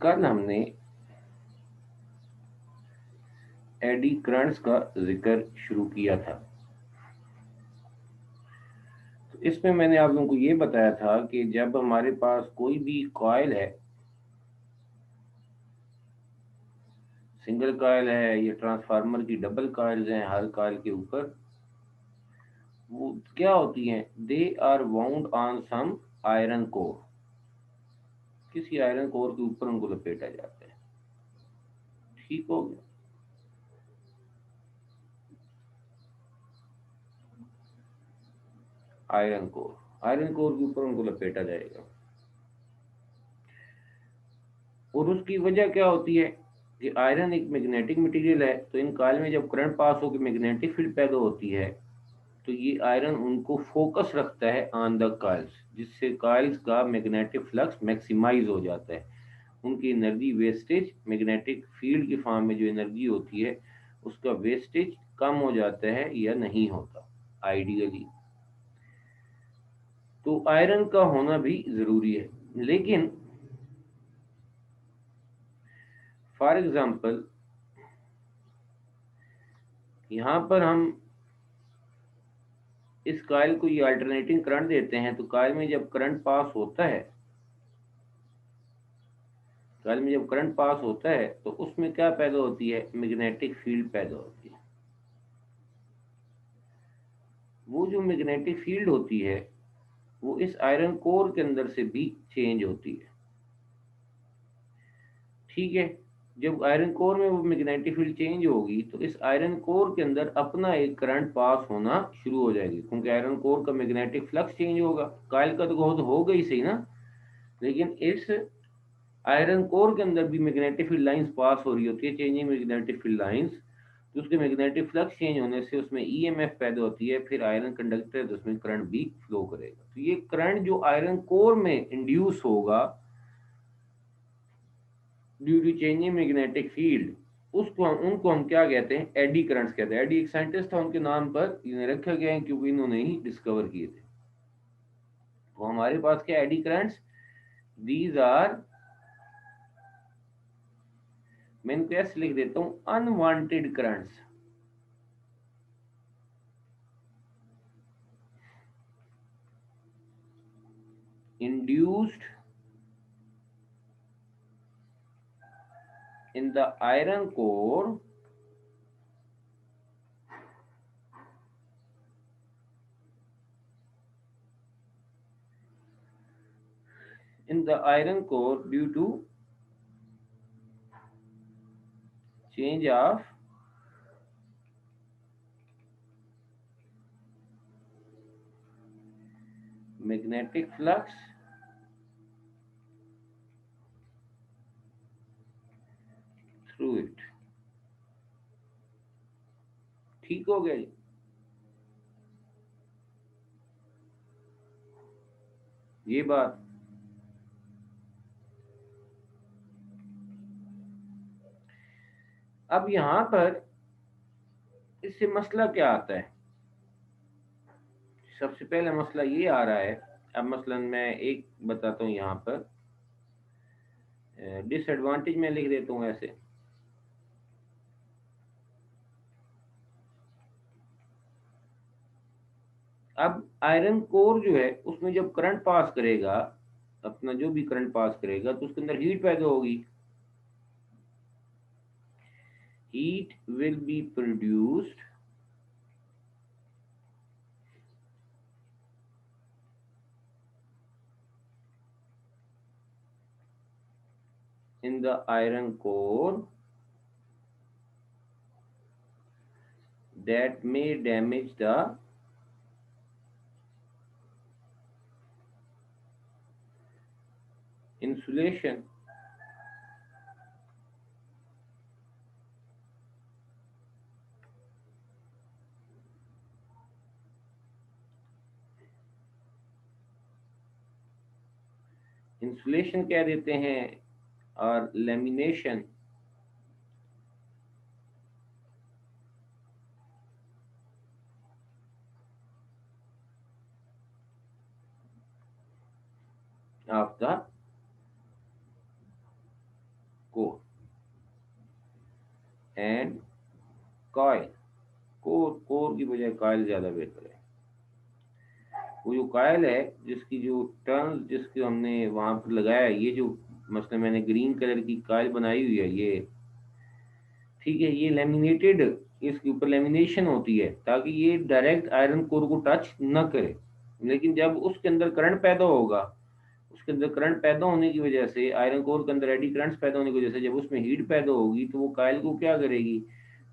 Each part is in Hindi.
कल हमने एडी करंट्स का जिक्र शुरू किया था। तो इसमें मैंने आप लोगों को ये बताया था कि जब हमारे पास कोई भी कॉइल है, सिंगल कॉइल है या ट्रांसफार्मर की डबल कॉइल्स हैं, हर कॉइल के ऊपर वो क्या होती हैं, they are wound on some iron core. किसी आयरन कोर के ऊपर उनको लपेटा जाता है। ठीक हो गया। आयरन कोर के ऊपर उनको लपेटा जाएगा। और उसकी वजह क्या होती है कि आयरन एक मैग्नेटिक मटेरियल है, तो इन कॉइल में जब करंट पास होकर मैग्नेटिक फील्ड पैदा होती है तो ये आयरन उनको फोकस रखता है ऑन द कॉइल्स, जिससे कॉइल्स का मैग्नेटिक फ्लक्स मैक्सिमाइज हो जाता है। उनकी एनर्जी वेस्टेज, मैग्नेटिक फील्ड के फॉर्म में जो एनर्जी होती है उसका वेस्टेज कम हो जाता है या नहीं होता आइडियली। तो आयरन का होना भी जरूरी है। लेकिन फॉर एग्जांपल यहाँ पर हम इस कॉइल को ये अल्टरनेटिंग करंट देते हैं, तो कॉइल में जब करंट पास होता है, कॉइल में जब करंट पास होता है तो उसमें क्या पैदा होती है, मैग्नेटिक फील्ड पैदा होती है। वो जो मैग्नेटिक फील्ड होती है वो इस आयरन कोर के अंदर से भी चेंज होती है। ठीक है। जब आयरन कोर में वो मैग्नेटिक फील्ड चेंज होगी तो इस आयरन कोर के अंदर अपना एक करंट पास होना शुरू हो जाएगी, क्योंकि आयरन कोर का मैग्नेटिक फ्लक्स चेंज होगा। कॉइल का तो बहुत हो गई सही ना, लेकिन इस आयरन कोर के अंदर भी मैग्नेटिक फील्ड लाइंस पास हो रही होती है, चेंजिंग मैग्नेटिक फील्ड लाइंस। तो उसके मैग्नेटिक फ्लक्स चेंज होने से उसमें ईएमएफ पैदा होती है, फिर आयरन कंडक्टर है तो उसमें करंट भी फ्लो करेगा। तो ये करंट जो आयरन कोर में इंड्यूस होगा due to changing magnetic field, उनको हम क्या कहते हैं, एडी करंट्स कहते हैं। एडी एक साइंटिस्ट था, उनके नाम पर इन्हें रखा गया है क्योंकि इन्होंने ही डिस्कवर किए थे। तो हमारे पास क्या एडी करंट्स, दीज आर, मैं इनको ऐसे लिख देता हूं, unwanted currents. induced in the iron core due to change of magnetic flux through it। ठीक हो गया जी। ये बात, अब यहां पर इससे मसला क्या आता है, सबसे पहले मसला ये आ रहा है। अब मसलन मैं एक बताता हूं, यहाँ पर डिसएडवांटेज में लिख देता हूं ऐसे। अब आयरन कोर जो है उसमें जब करंट पास करेगा, अपना जो भी करंट पास करेगा तो उसके अंदर हीट पैदा होगी। Heat will be produced in the iron core that may damage the insulation insulation कह देते हैं, और lamination of the and coil, core की बजाय कॉइल ज्यादा बेहतर है। वो जो कॉइल है जिसकी जो टर्न जिसकी हमने वहां पर लगाया है, ये जो मसलन मैंने ग्रीन कलर की कॉइल बनाई हुई है ये, ठीक है, ये लेमिनेटेड, इसके ऊपर लेमिनेशन होती है ताकि ये डायरेक्ट आयरन कोर को टच न करे। लेकिन जब उसके अंदर करंट पैदा होगा, उसके अंदर करंट पैदा होने की वजह से, आयरन कोर के अंदर एडी करंट्स पैदा होने की वजह से जब उसमें हीट पैदा होगी तो वो कॉइल को क्या करेगी,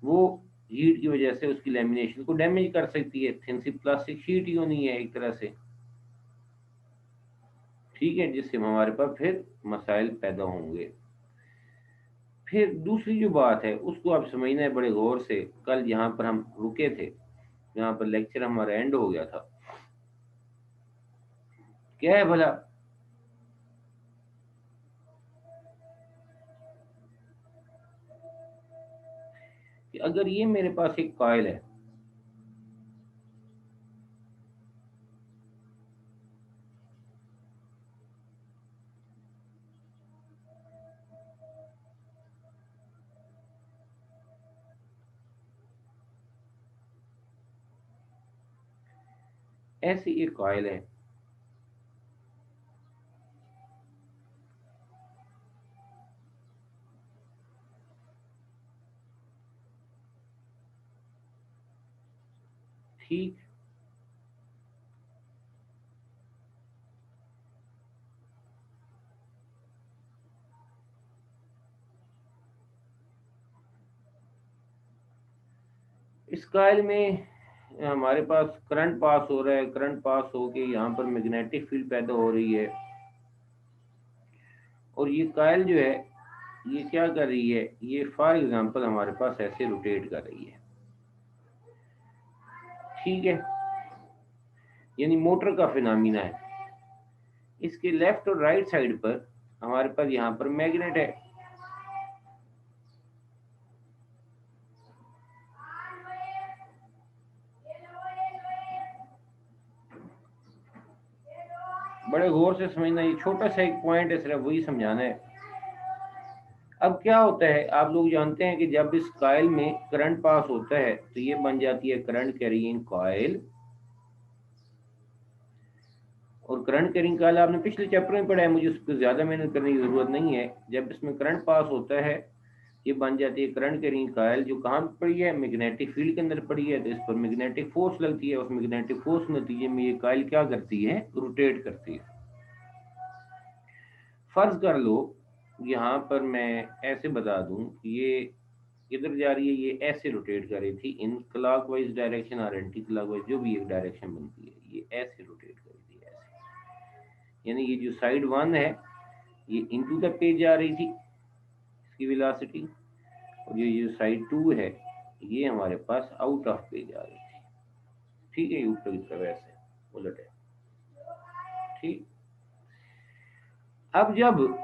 वो हीट की वजह से उसकी लेमिनेशन को डैमेज कर सकती है। थिन सी प्लास्टिक शीट ही होनी है एक तरह से, ठीक है, जिससे हमारे पास फिर मसाइल पैदा होंगे। फिर दूसरी जो बात है उसको आप समझना है बड़े गौर से। कल यहाँ पर हम रुके थे, यहाँ पर लेक्चर हमारा एंड हो गया था, क्या है भला कि अगर ये मेरे पास एक कॉइल है, ऐसी एक कॉइल है, ठीक, इस कॉइल में हमारे पास करंट पास हो रहा है, करंट पास होके यहाँ पर मैग्नेटिक फील्ड पैदा हो रही है, और ये कॉइल जो है ये क्या कर रही है, ये फॉर एग्जांपल हमारे पास ऐसे रोटेट कर रही है, ठीक है, यानी मोटर का फिनोमिना है। इसके लेफ्ट और राइट साइड पर हमारे पास यहाँ पर मैग्नेट है, बड़े गौर से समझना, ये छोटा सा एक पॉइंट है, सिर्फ वही समझाना है। अब क्या होता है, आप लोग जानते हैं कि जब इस कॉइल में करंट पास होता है तो ये बन जाती है करंट कैरिंग कॉइल, और करंट कैरिंग कॉइल आपने पिछले चैप्टर में पढ़ा है, मुझे उस पर ज्यादा मेहनत करने की जरूरत नहीं है। जब इसमें करंट पास होता है ये बन जाती है करंट कैरिंग कॉइल, जो कहाँ पर पड़ी है, मैग्नेटिक फील्ड के अंदर पड़ी है, तो इस पर मैग्नेटिक फोर्स लगती है, उस मैग्नेटिक फोर्स नतीजे में ये कॉइल क्या करती है, रोटेट करती है। फर्ज कर लो यहाँ पर मैं ऐसे बता दूं कि ये किधर जा रही है, ये ऐसे रोटेट कर रही थी इन क्लॉकवाइज डायरेक्शन और एंटी क्लॉकवाइज जो भी एक डायरेक्शन बनती है, ये ऐसे रोटेट कर रही थी ऐसे, यानी ये जो साइड वन है ये इनटू द पेज जा रही थी इसकी वेलोसिटी, और ये जो साइड टू है ये हमारे पास आउट ऑफ पेज आ रही थी, ठीक है, ऊपर की तरफ ऐसे उलट है, ठीक। अब जब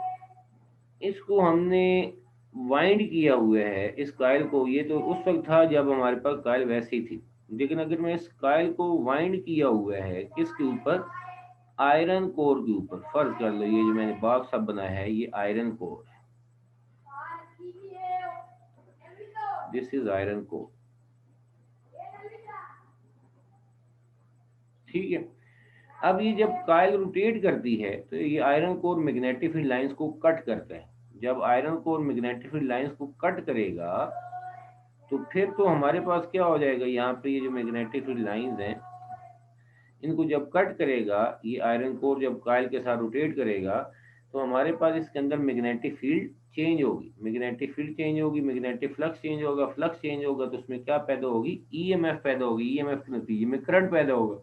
इसको हमने वाइंड किया हुआ है इस कॉइल को, ये तो उस वक्त था जब हमारे पास कॉइल वैसी थी, लेकिन अगर मैं इस कॉइल को वाइंड किया हुआ है किसके ऊपर, आयरन कोर के ऊपर, फर्ज कर लो ये जो मैंने बॉक्स सब बनाया है ये आयरन कोर है, दिस इज आयरन कोर, ठीक है। अब ये जब कॉइल रोटेट करती है तो ये iron core magnetic field lines को कट करता है, जब iron core magnetic field lines को कट करेगा तो फिर तो हमारे पास क्या हो जाएगा, यहाँ पे ये जो मैग्नेटिक फील्ड लाइंस हैं इनको जब कट करेगा, ये आयरन कोर जब कॉइल के साथ रोटेट करेगा तो हमारे पास इसके अंदर मैग्नेटिक फील्ड चेंज होगी, मैग्नेटिक फील्ड चेंज होगी, मैग्नेटिक फ्लक्स चेंज होगा, फ्लक्स चेंज होगा तो उसमें क्या पैदा होगी, ईएमएफ पैदा होगी, ईएमएफ के नतीजे में करंट पैदा होगा,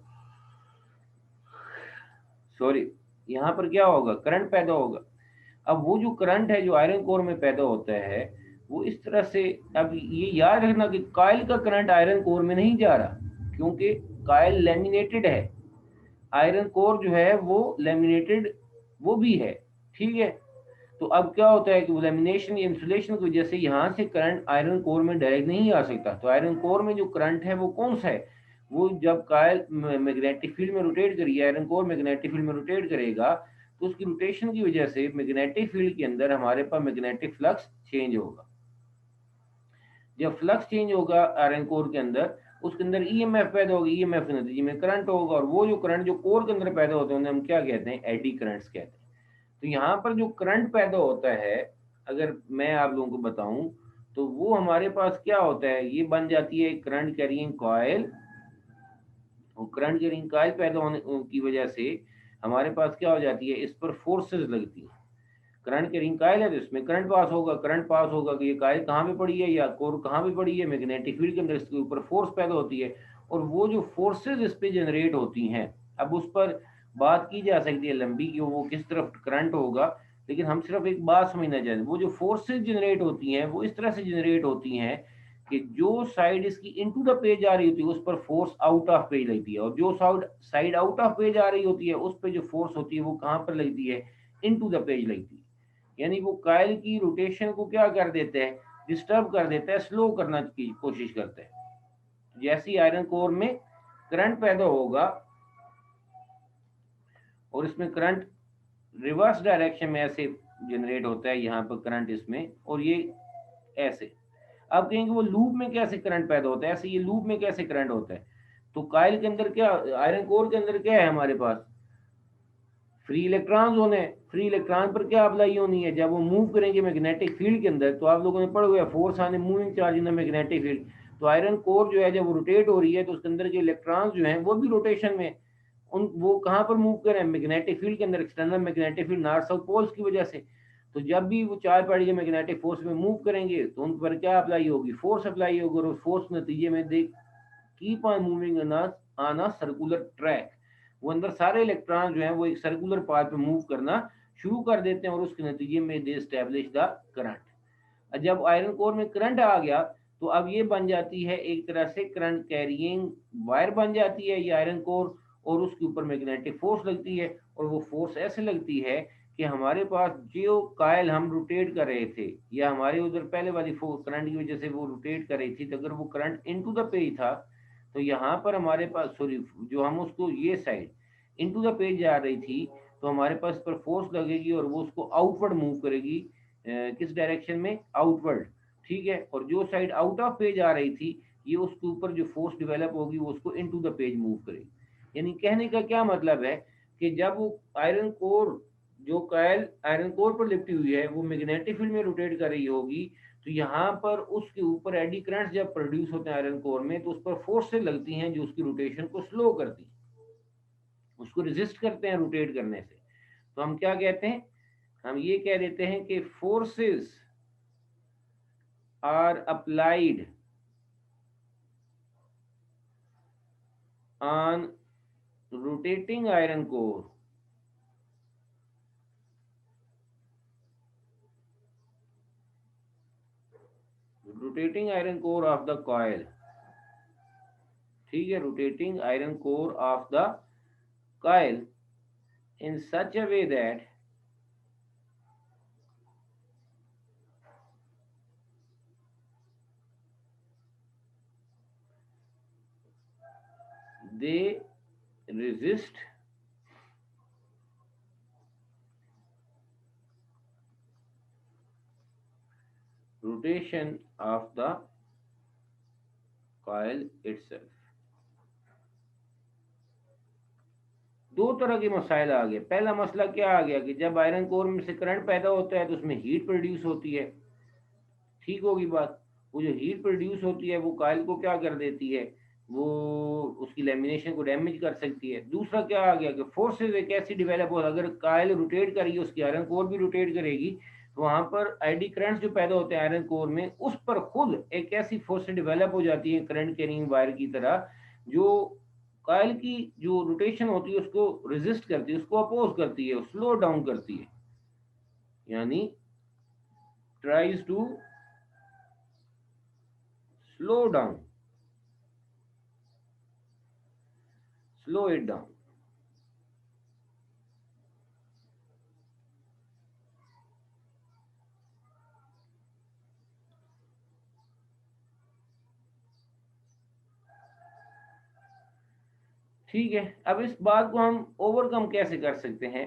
सॉरी यहाँ पर क्या होगा, करंट पैदा होगा। अब वो जो करंट है जो आयरन कोर में पैदा होता है वो इस तरह से, अब ये याद रखना कि कॉइल का करंट आयरन कोर में नहीं जा रहा क्योंकि कॉइल लेमिनेटेड है, आयरन कोर जो है वो लेमिनेटेड वो भी है, ठीक है। तो अब क्या होता है कि वो लेमिनेशन या इंसुलेशन की वजह से यहाँ से करंट आयरन कोर में डायरेक्ट नहीं आ सकता, तो आयरन कोर में जो करंट है वो कौन सा है, वो जब कॉइल मैग्नेटिक फील्ड में रोटेट करिए, आयरन कोर मैग्नेटिक फील्ड में रोटेट करेगा तो उसकी रोटेशन की वजह से मैग्नेटिक फील्ड के अंदर हमारे पास मैग्नेटिक फ्लक्स चेंज होगा, जब फ्लक्स चेंज होगा आयरन कोर के अंदर, उसके अंदर ईएमएफ पैदा होगी, ईएमएफ के नतीजे में करंट होगा, और वो जो करंट जो कोर के अंदर पैदा होते हैं उन्हें हम क्या कहते हैं, एडी करंट्स कहते हैं। तो यहाँ पर जो करंट पैदा होता है, अगर मैं आप लोगों को बताऊं, तो वो हमारे पास क्या होता है, ये बन जाती है करंट कैरिंग कॉइल, और करंट कैरिंग कॉइल पैदा होने की वजह से हमारे पास क्या हो जाती है, इस पर फोर्सेस लगती हैं। करंट कैरिंग कॉइल है तो इसमें करंट पास होगा, करंट पास होगा कि ये कॉइल कहाँ पे पड़ी है या कोर कहाँ पे पड़ी है, मैग्नेटिक फील्ड के अंदर इसके ऊपर फोर्स पैदा होती है, और वो जो फोर्सेस इस पे जनरेट होती हैं, अब उस पर बात की जा सकती है लंबी कि वो किस तरफ करंट होगा, लेकिन हम सिर्फ एक बात समझना चाहते हैं, वो जो फोर्सेस जनरेट होती हैं वो इस तरह से जनरेट होती हैं कि जो साइड इसकी इनटू द पेज आ रही होती है उस पर फोर्स आउट ऑफ पेज लगती है, और जो साइड आउट ऑफ पेज आ रही होती है उस पर जो फोर्स होती है वो कहाँ पर लगती है, इनटू द पेज लगती है। यानी वो कायल की रोटेशन को क्या कर देते हैं, डिस्टर्ब कर देता है, स्लो करना की कोशिश करते हैं। जैसे आयरन कोर में करंट पैदा होगा और इसमें करंट रिवर्स डायरेक्शन में ऐसे जनरेट होता है, यहाँ पर करंट इसमें, और ये ऐसे। अब कहेंगे वो लूप में कैसे करंट पैदा होता है, ऐसे ये लूप में कैसे करंट होता है, तो कायल के अंदर क्या, आयरन कोर के अंदर क्या है हमारे पास, फ्री इलेक्ट्रॉन्स होने हैं। फ्री इलेक्ट्रॉन पर क्या अप्लाई होनी है, जब वो मूव करेंगे मैग्नेटिक फील्ड के अंदर, तो आप लोगों ने पढ़ा हुआ है फोर्स आने moving charge in magnetic field. तो आयरन कोर जो है जब वो रोटेट हो रही है तो उसके अंदर के इलेक्ट्रॉन्स जो हैं वो भी रोटेशन में, उन वो कहाँ पर मूव कर रहे हैं, मैग्नेटिक फील्ड के अंदर, external magnetic field north south poles की वजह से। तो जब भी वो चार्ज पार्टिकल मैग्नेटिक फोर्स में मूव करेंगे तो उन पर क्या अप्लाई होगी, फोर्स अप्लाई होगी, और उस फोर्स नतीजे में देख keep on moving on a circular track, वो अंदर सारे इलेक्ट्रॉन जो हैं वो एक सर्कुलर पाथ पे मूव करना शुरू कर देते हैं, और उसके नतीजे में दे स्टैब्लिश द करंट। जब आयरन कोर में करंट आ गया तो अब ये बन जाती है एक तरह से करंट कैरियंग वायर बन जाती है ये आयरन कोर, और उसके ऊपर मैग्नेटिक फोर्स लगती है, और वो फोर्स ऐसे लगती है कि हमारे पास जो कायल हम रोटेट कर रहे थे, या हमारे उधर पहले वाली करंट की वजह से वो रोटेट कर रही थी, तो अगर वो करंट इनटू द पेज था, तो यहाँ पर हमारे पास सॉरी, जो हम उसको ये साइड इनटू द पेज जा रही थी, तो हमारे पास पर फोर्स लगेगी और वो उसको आउटवर्ड मूव करेगी, किस डायरेक्शन में, आउटवर्ड। ठीक है, और जो साइड आउट ऑफ पेज आ रही थी, ये उसके ऊपर जो फोर्स डेवलप होगी वो उसको इनटू द पेज मूव करेगी। यानी कहने का क्या मतलब है कि जब वो आयरन कोर, जो कायल आयरन कोर पर लिपटी हुई है वो मैग्नेटिक फील्ड में रोटेट कर रही होगी, तो यहाँ पर उसके ऊपर एडी करंट्स जब प्रोड्यूस होते हैं आयरन कोर में, तो उस पर फोर्स से लगती हैं जो उसकी रोटेशन को स्लो करती हैं, उसको रेजिस्ट करते हैं रोटेट करने से। तो हम क्या कहते हैं, हम ये कह देते हैं कि forces are applied on rotating iron core of the coil, ठीक है, rotating iron core of the coil in such a way that they resist rotation of the coil itself। दो तरह के मसाइल आ गए। पहला मसला क्या आ गया कि जब आयरन कोर में से करंट पैदा होता है तो उसमें हीट प्रोड्यूस होती है, ठीक होगी बात। वो जो हीट प्रोड्यूस होती है वो कॉइल को क्या कर देती है, वो उसकी लेमिनेशन को डैमेज कर सकती है। दूसरा क्या आ गया कि फोर्सेज एक ऐसी डेवलप हो, अगर कॉइल रोटेट करेगी उसकी आयरन कोर भी रोटेट करेगी, तो वहां पर एडी करंट जो पैदा होते हैं आयरन कोर में, उस पर खुद एक ऐसी फोर्स डेवलप हो जाती है करंट कैरिंग वायर की तरह, जो कॉइल की जो रोटेशन होती है उसको रेजिस्ट करती है, उसको अपोज करती है, स्लो डाउन करती है, यानी tries to slow down, slow it down. ठीक है, अब इस बात को हम ओवरकम कैसे कर सकते हैं,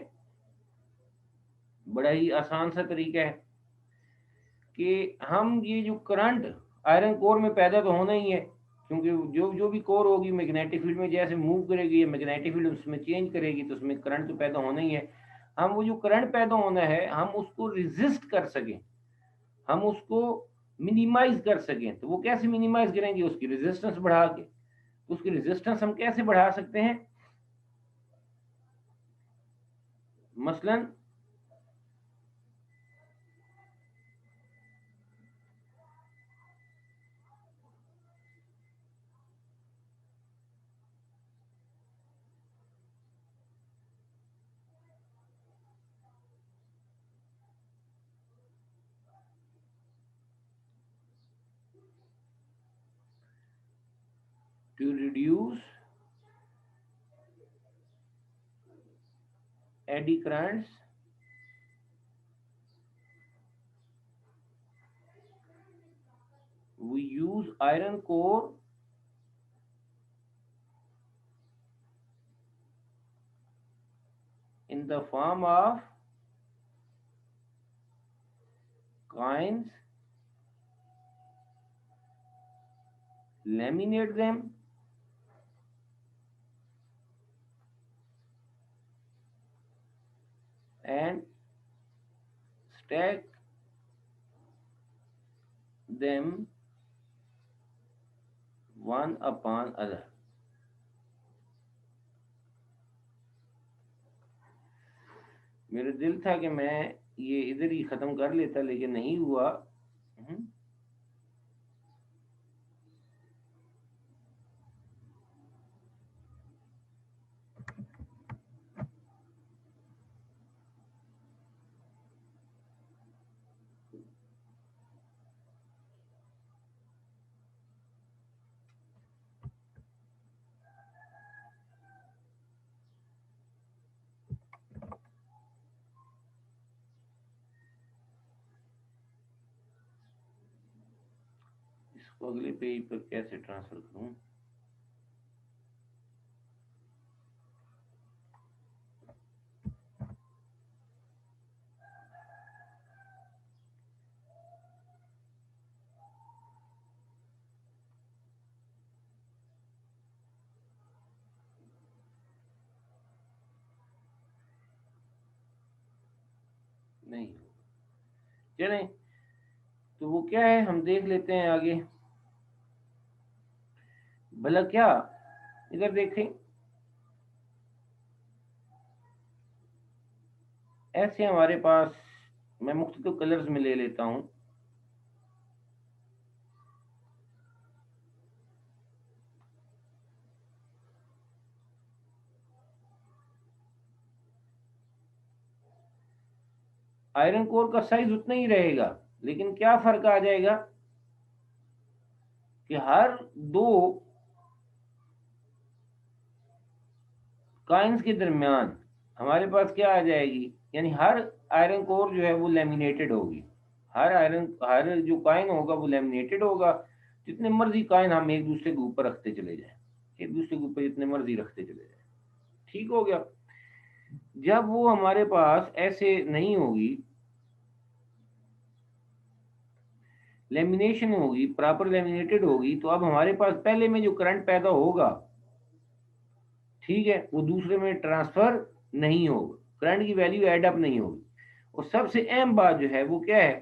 बड़ा ही आसान सा तरीका है कि हम ये जो करंट आयरन कोर में पैदा तो होना ही है, क्योंकि जो जो भी कोर होगी मैग्नेटिक फील्ड में जैसे मूव करेगी, मैग्नेटिक फील्ड उसमें चेंज करेगी, तो उसमें करंट तो पैदा होना ही है। हम वो जो करंट पैदा होना है हम उसको रिजिस्ट कर सकें, हम उसको मिनिमाइज कर सकें, तो वो कैसे मिनिमाइज करेंगे? उसकी रेजिस्टेंस बढ़ा के। उसकी रेजिस्टेंस हम कैसे बढ़ा सकते हैं? मसलन to reduce eddy currents we use iron core in the form of coins, laminate them, and stack them one upon other. मेरा दिल था कि मैं ये इधर ही खत्म कर लेता, लेकिन नहीं हुआ। इसको अगले पेज पर कैसे ट्रांसफर करूं? नहीं, चलें, तो वो क्या है हम देख लेते हैं आगे। भला क्या, इधर देखें, ऐसे हमारे पास, मैं मुख्तलिफ कलर्स में ले लेता हूं। आयरन कोर का साइज उतना ही रहेगा, लेकिन क्या फर्क आ जाएगा कि हर दो कॉइन्स के दरमियान हमारे पास क्या आ जाएगी, यानी हर आयरन कोर जो है वो लेमिनेटेड होगी। हर जो कॉइन होगा वो लेमिनेटेड होगा। जितने मर्जी कॉइन हम एक दूसरे के ऊपर रखते चले जाएं, एक दूसरे के ऊपर जितने मर्जी रखते चले जाएं, ठीक हो गया। जब वो हमारे पास ऐसे नहीं होगी, लेमिनेशन होगी, प्रॉपर लेमिनेटेड होगी, तो अब हमारे पास पहले में जो करंट पैदा होगा, ठीक है, वो दूसरे में ट्रांसफर नहीं होगा, करंट की वैल्यू एड अप नहीं होगी। और सबसे अहम बात जो है वो क्या है,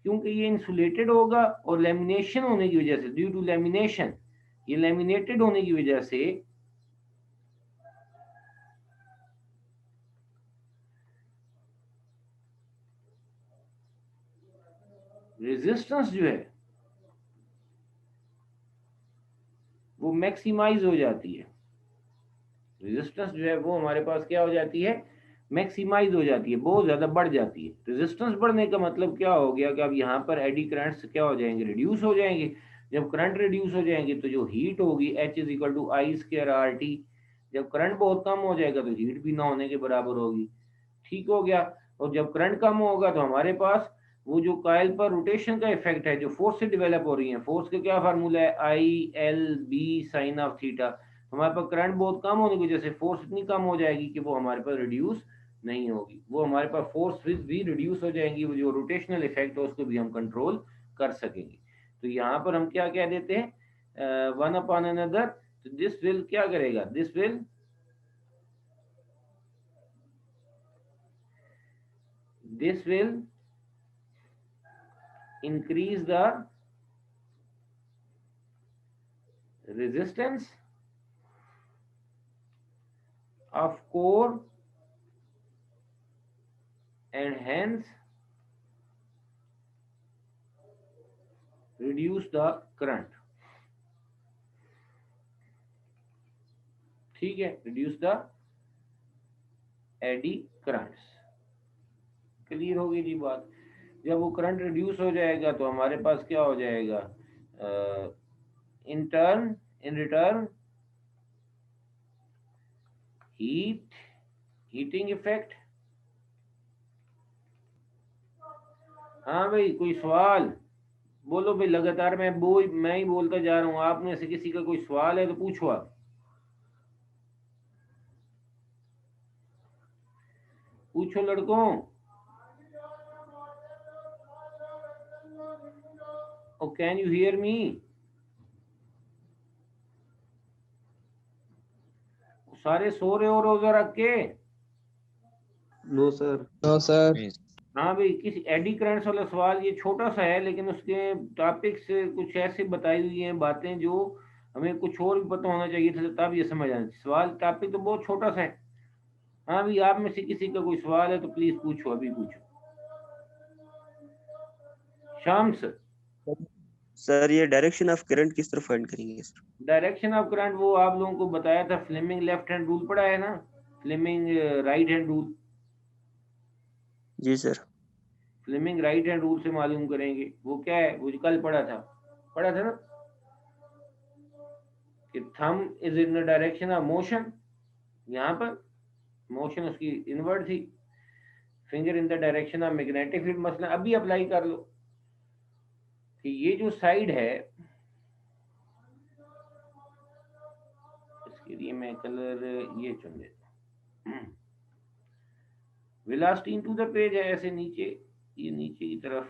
क्योंकि ये इंसुलेटेड होगा और लेमिनेशन होने की वजह से, ड्यू टू लेमिनेशन, ये लेमिनेटेड होने की वजह से रेजिस्टेंस जो है वो मैक्सिमाइज हो जाती है। रेजिस्टेंस जो है वो हमारे पास क्या हो जाती है, मैक्सिमाइज हो जाती है, बहुत ज्यादा बढ़ जाती है। रेजिस्टेंस बढ़ने का मतलब क्या हो गया कि अब यहाँ पर एडी करंट्स क्या हो जाएंगे, रिड्यूस हो जाएंगे। जब करंट रिड्यूस हो जाएंगे तो जो हीट होगी H is equal to I square R T, जब करंट बहुत कम हो जाएगा तो हीट भी ना होने के बराबर होगी, ठीक हो गया। और जब करंट कम होगा तो हमारे पास वो जो कॉइल पर रोटेशन का इफेक्ट है, जो फोर्स से डेवलप हो रही है, फोर्स का क्या फार्मूला है, I L B sine of theta. हमारे पास करंट बहुत कम होने की वजह से फोर्स इतनी कम हो जाएगी कि वो हमारे पास रिड्यूस नहीं होगी, वो हमारे पास फोर्स भी रिड्यूस हो जाएंगी, वो जो रोटेशनल इफेक्ट है उसको भी हम कंट्रोल कर सकेंगे। तो यहाँ पर हम क्या कह देते हैं, वन अपॉन अनदर, तो दिस विल क्या करेगा, this will increase the resistance of core and hence reduce the current. ठीक है, reduce the eddy currents. Clear होगी जी बात। जब वो करंट रिड्यूस हो जाएगा तो हमारे पास क्या हो जाएगा, इन रिटर्न हीटिंग इफेक्ट। हाँ भाई, कोई सवाल बोलो भाई, लगातार मैं ही बोलता जा रहा हूँ, आप में से किसी का कोई सवाल है तो पूछो आप, पूछो लड़कों। Oh, can you hear me? सारे सो रहे हो रोजा रख के? No sir. No sir. हाँ भाई, किसी एडी करंट्स वाला सवाल, ये छोटा सा है लेकिन उसके टॉपिक्स कुछ ऐसे बताई हुई हैं बातें जो हमें कुछ और भी पता होना चाहिए था, तब ये समझ आना चाहिए। सवाल टॉपिक तो बहुत छोटा सा है। हाँ भाई, आप में से किसी का कोई सवाल है तो प्लीज पूछो, अभी पूछो। शाम्स, सर ये डायरेक्शन ऑफ करंट किस तरफ फाइंड करेंगे सर? डायरेक्शन ऑफ करंट वो आप लोगों को बताया था, फ्लेमिंग लेफ्ट हैंड रूल पढ़ा है ना, फ्लेमिंग राइट हैंड रूल। जी sir. Fleming right hand rule से मालूम करेंगे। वो क्या है, वो कल पढ़ा था ना, कि thumb is in the direction of motion. यहाँ पर मोशन उसकी इनवर्ड थी, finger in the direction of magnetic field. मसला अभी अप्लाई कर लो कि ये जो साइड है, इसके लिए मैं कलर ये चुन लेता हूँ। वेलोसिटी इनटू द पेज है, ऐसे नीचे, ये नीचे की तरफ,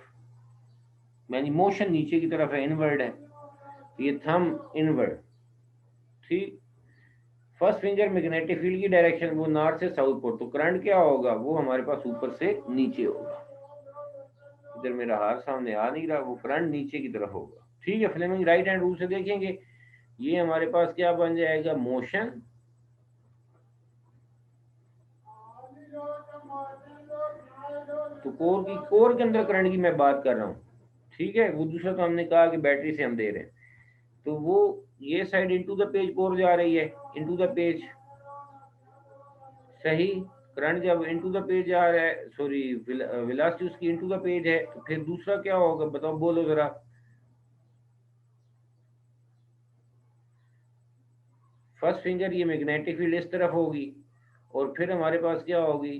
यानी मोशन नीचे की तरफ है, इनवर्ड है, तो ये थंब इनवर्ड। ठीक, फर्स्ट फिंगर मैग्नेटिक फील्ड की डायरेक्शन वो नॉर्थ से साउथ पोर्ट, तो करंट क्या होगा, वो हमारे पास ऊपर से नीचे होगा। इधर मेरा हाथ सामने आ नहीं रहा, वो करंट नीचे की तरफ होगा। ठीक है, फ्लेमिंग राइट हैंड रूल से देखेंगे, ये हमारे पास क्या बन जाएगा, मोशन, तो कोर के अंदर करंट की मैं बात कर रहा हूँ। ठीक है, वो दूसरा तो हमने कहा कि बैटरी से हम दे रहे हैं, तो वो ये side into the page core जा रही है, इनटू द पेज, सही। करंट जब इनटू द पेज जा रहा है, सॉरी वेलोसिटी उसकी इनटू द पेज है, तो फिर दूसरा क्या होगा बताओ, बोलो जरा। फर्स्ट फिंगर ये मैग्नेटिक फील्ड इस तरफ होगी, और फिर हमारे पास क्या होगी,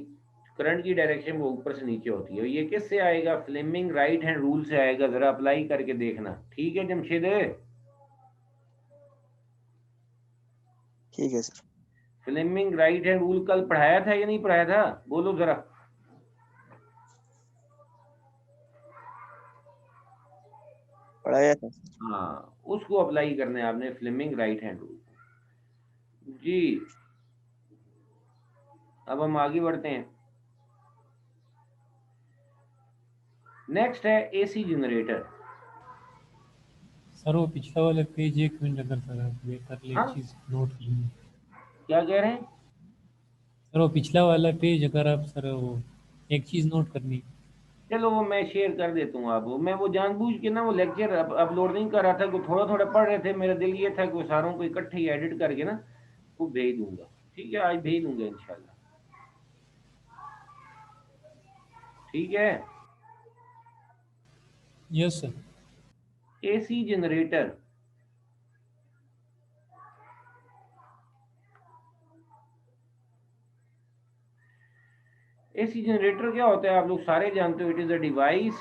करंट की डायरेक्शन वो ऊपर से नीचे होती है। ये किससे आएगा, फ्लेमिंग राइट हैंड रूल से आएगा, जरा अप्लाई करके देखना। ठीक है जमशेद, ठीक है sir. Fleming right hand rule कल पढ़ाया था या नहीं पढ़ाया था, बोलो जरा। पढ़ाया था। हाँ, उसको अप्लाई करना है आपने, फ्लेमिंग राइट हैंड रूल जी। अब हम आगे बढ़ते हैं। नेक्स्ट है एसी जनरेटर। सर वो पिछला वाला पेज 1 मिनट अगर सर आप ये कर ले, हाँ? चीज नोट कर लीजिए। क्या कह रहे हैं? सर वो पिछला वाला पेज अगर आप सर वो एक चीज नोट करनी। चलो वो मैं शेयर कर देता हूँ आपको। मैं वो जानबूझ के ना वो लेक्चर अपलोड नहीं कर रहा था, कि थोड़ा थोड़ा पढ़ रहे थे, मेरा दिल ये था कि वो सारों को इकट्ठे ही एडिट करके ना वो भेज दूंगा। ठीक है, आज भेज दूंगा इंशाल्लाह। ठीक है, yes sir. AC generator. AC generator क्या होता है, आप लोग सारे जानते हो। It is a device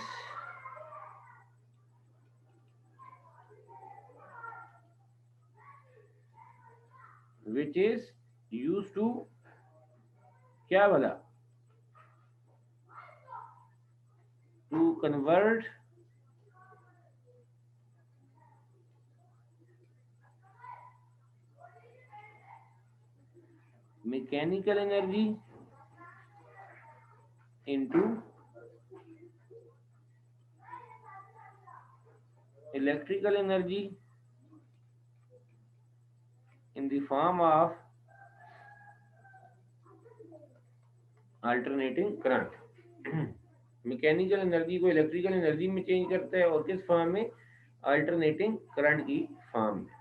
which is used to, क्या बोला, to convert mechanical energy into electrical energy in the form of alternating current. Mechanical energy को इलेक्ट्रिकल एनर्जी में चेंज करता है, और किस फॉर्म में? अल्टरनेटिंग करंट की फॉर्म में।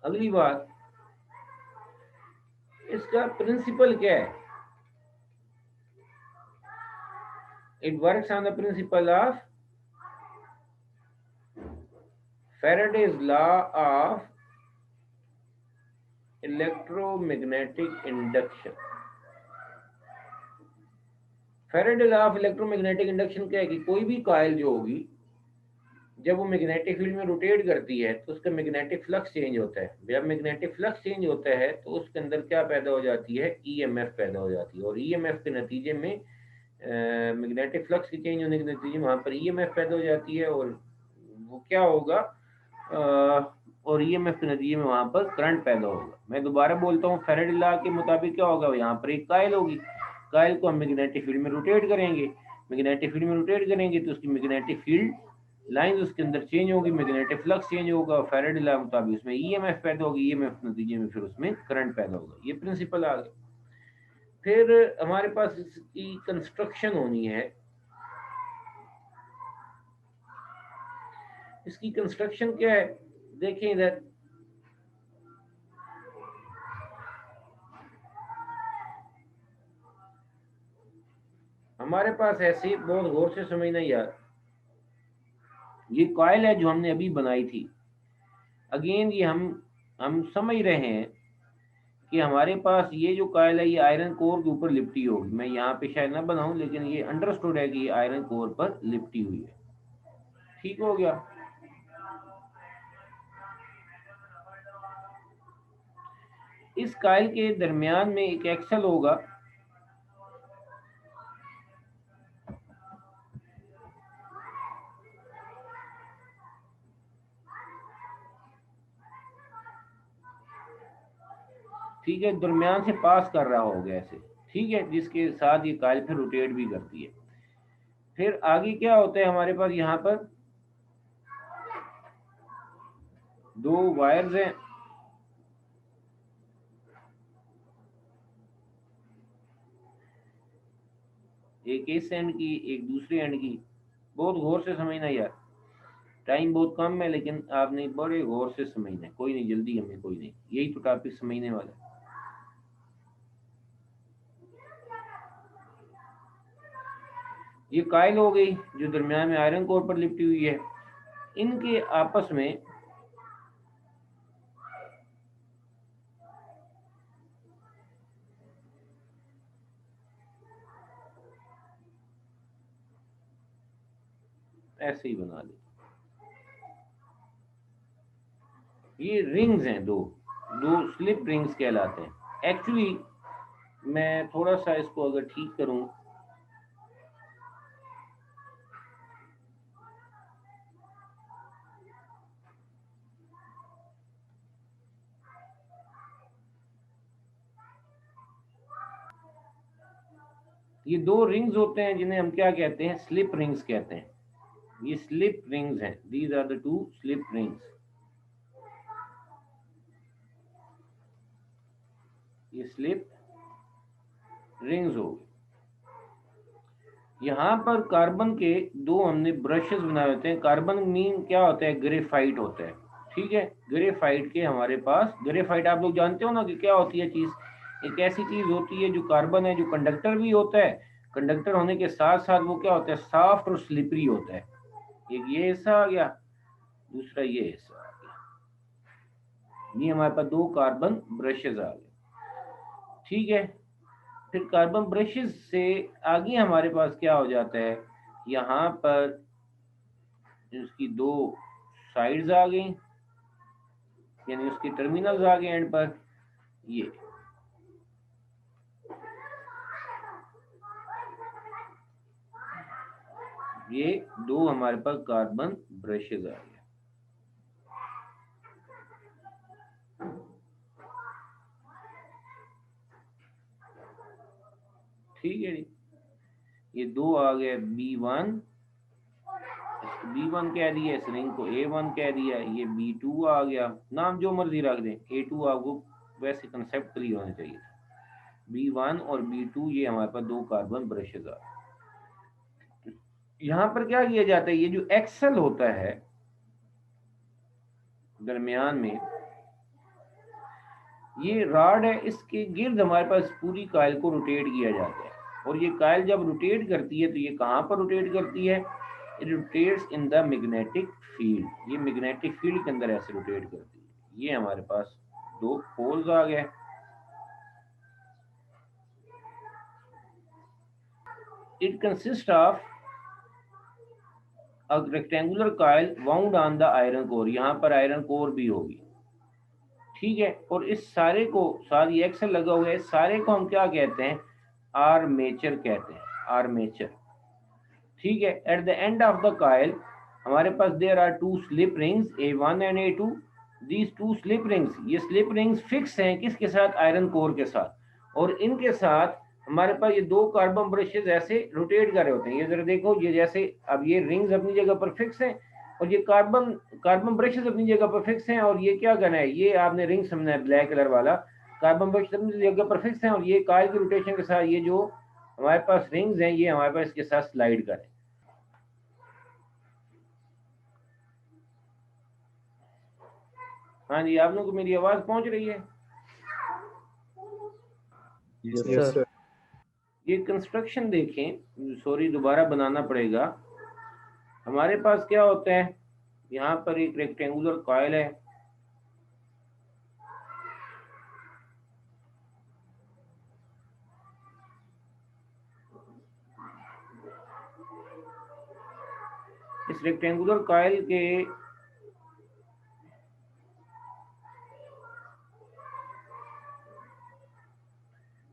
अगली बात, इसका प्रिंसिपल क्या है? It works on the principle of Faraday's law of electromagnetic induction. Faraday law of electromagnetic induction क्या है कि कोई भी कॉइल जो होगी, जब वो मैग्नेटिक फील्ड में रोटेट करती है तो उसका मैग्नेटिक फ्लक्स चेंज होता है। जब मैग्नेटिक फ्लक्स चेंज होता है तो उसके अंदर क्या पैदा हो जाती है? ईएमएफ पैदा हो जाती है, और ईएमएफ के नतीजे में मैग्नेटिक फ्लक्स के चेंज होने के नतीजे में वहाँ पर ईएमएफ पैदा हो जाती है, और वो क्या होगा? और ईएमएफ के नतीजे में वहां पर करंट पैदा होगा। मैं दोबारा बोलता हूँ, फैराडे लॉ के मुताबिक क्या होगा? यहाँ पर एक कॉइल होगी, कॉइल को हम मैग्नेटिक फील्ड में रोटेट करेंगे, मैग्नेटिक फील्ड में रोटेट करेंगे तो उसकी मैग्नेटिक फील्ड लाइंस उसके अंदर चेंज होगी, मैग्नेटिक फ्लक्स चेंज होगा, और फैराडे लॉ के मुताबिक उसमें ईएमएफ पैदा होगी, ईएमएफ के नतीजे में फिर उसमें करंट पैदा होगा। ये प्रिंसिपल आ गया। फिर हमारे पास इसकी कंस्ट्रक्शन होनी है। इसकी कंस्ट्रक्शन क्या है? देखें इधर, हमारे पास ऐसे, बहुत गौर से समझना यार, ये कॉइल है जो हमने अभी बनाई थी। अगेन ये हम समझ रहे हैं कि हमारे पास ये जो कॉइल है ये आयरन कोर के ऊपर लिपटी होगी। मैं यहाँ पे शायद ना बनाऊं, लेकिन ये अंडरस्टूड है कि ये आयरन कोर पर लिपटी हुई है। ठीक हो गया। इस कॉइल के दरमियान में एक एक्सल होगा, ठीक है, दरमियान से पास कर रहा होगा ऐसे, ठीक है, जिसके साथ ये कॉइल फिर रोटेट भी करती है। फिर आगे क्या होता है हमारे पास? यहाँ पर दो वायर्स हैं, एक इस एंड की, एक दूसरे एंड की। बहुत गौर से समझना यार, टाइम बहुत कम है, लेकिन आपने बड़े गौर से समझना है। कोई नहीं, जल्दी हमें कोई नहीं, यही तो टॉपिक समझने वाला है। ये कायल हो गई जो दरमियान में आयरन कोर पर लिपटी हुई है। इनके आपस में ऐसे ही बना ली, ये रिंग्स हैं, दो स्लिप रिंग्स कहलाते हैं। एक्चुअली मैं थोड़ा सा इसको अगर ठीक करूं, ये दो रिंग्स होते हैं जिन्हें हम क्या कहते हैं? स्लिप रिंग्स कहते हैं। ये स्लिप रिंग्स हैं, these are the two slip rings. ये स्लिप रिंग्स हो गए। यहाँ पर कार्बन के दो हमने ब्रशेस बनाए होते हैं। कार्बन मीन क्या होता है? ग्रेफाइट होता है, ठीक है। ग्रेफाइट के हमारे पास, ग्रेफाइट आप लोग जानते हो ना कि क्या होती है चीज? एक ऐसी चीज होती है जो कार्बन है, जो कंडक्टर भी होता है, कंडक्टर होने के साथ साथ वो क्या होता है? सॉफ्ट और स्लिपरी होता है। एक ये हिस्सा आ गया, दूसरा ये हिस्सा आ गया। ये हमारे पास दो कार्बन ब्रशेस आ गए, ठीक है। फिर कार्बन ब्रशेस से आगे हमारे पास क्या हो जाता है? यहाँ पर इसकी दो साइड्स आ गई, यानी उसके टर्मिनल्स आ गए एंड पर। ये दो हमारे पास कार्बन ब्रशेस आ गए। ठीक है जी, ये 2 आ गया B1, B1 कह दिया, इस रिंग को A1 कह दिया, ये B2 आ गया, नाम जो मर्जी रख दें, A2 आपको वैसे कंसेप्ट क्लियर होना चाहिए। B1 और B2 ये हमारे पास 2 कार्बन ब्रशेज आ गए। यहाँ पर क्या किया जाता है, ये जो एक्सेल होता है दरमियान में, ये रॉड है, इसके गिर्द हमारे पास पूरी कायल को रोटेट किया जाता है। और ये कायल जब रोटेट करती है तो ये कहाँ पर रोटेट करती है, it rotates in the magnetic field. ये मैग्नेटिक फील्ड के अंदर ऐसे रोटेट करती है। ये हमारे पास 2 पोल्स आ गए। It consist of a rectangular coil wound on the iron core. यहाँ पर आयरन कोर भी होगी, ठीक है। और इस सारे को, सारी एक्सल लगा हुआ है, सारे को हम क्या कहते हैं, आर्मेचर कहते हैं, आर्मेचर, ठीक है। At the end of the coil हमारे पास there are 2 slip rings A1 and A2। These 2 slip rings, ये स्लिप रिंग्स फिक्स हैं किसके साथ, आयरन कोर के साथ। और इनके साथ हमारे पास ये 2 कार्बन ब्रशेज ऐसे रोटेट कर रहे होते हैं। ये जरा देखो, ये जैसे अब ये रिंग्स अपनी जगह पर फिक्स हैं और ये कार्बन ब्रशेज अपनी जगह पर फिक्स हैं। और ये क्या करना है, ये आपने रिंग समझना है, ब्लैक कलर वाला कार्बन ब्रश अपनी जगह पर फिक्स हैं। और ये कॉइल की रोटेशन के साथ ये जो हमारे पास रिंग्स हैं, ये हमारे पास इसके साथ स्लाइड करें। हाँ जी, आप लोगों को मेरी आवाज पहुंच रही है? Yes sir. ये कंस्ट्रक्शन देखें, सॉरी दोबारा बनाना पड़ेगा। हमारे पास क्या होता है, यहाँ पर एक रेक्टेंगुलर कॉइल है, इस रेक्टेंगुलर कॉइल के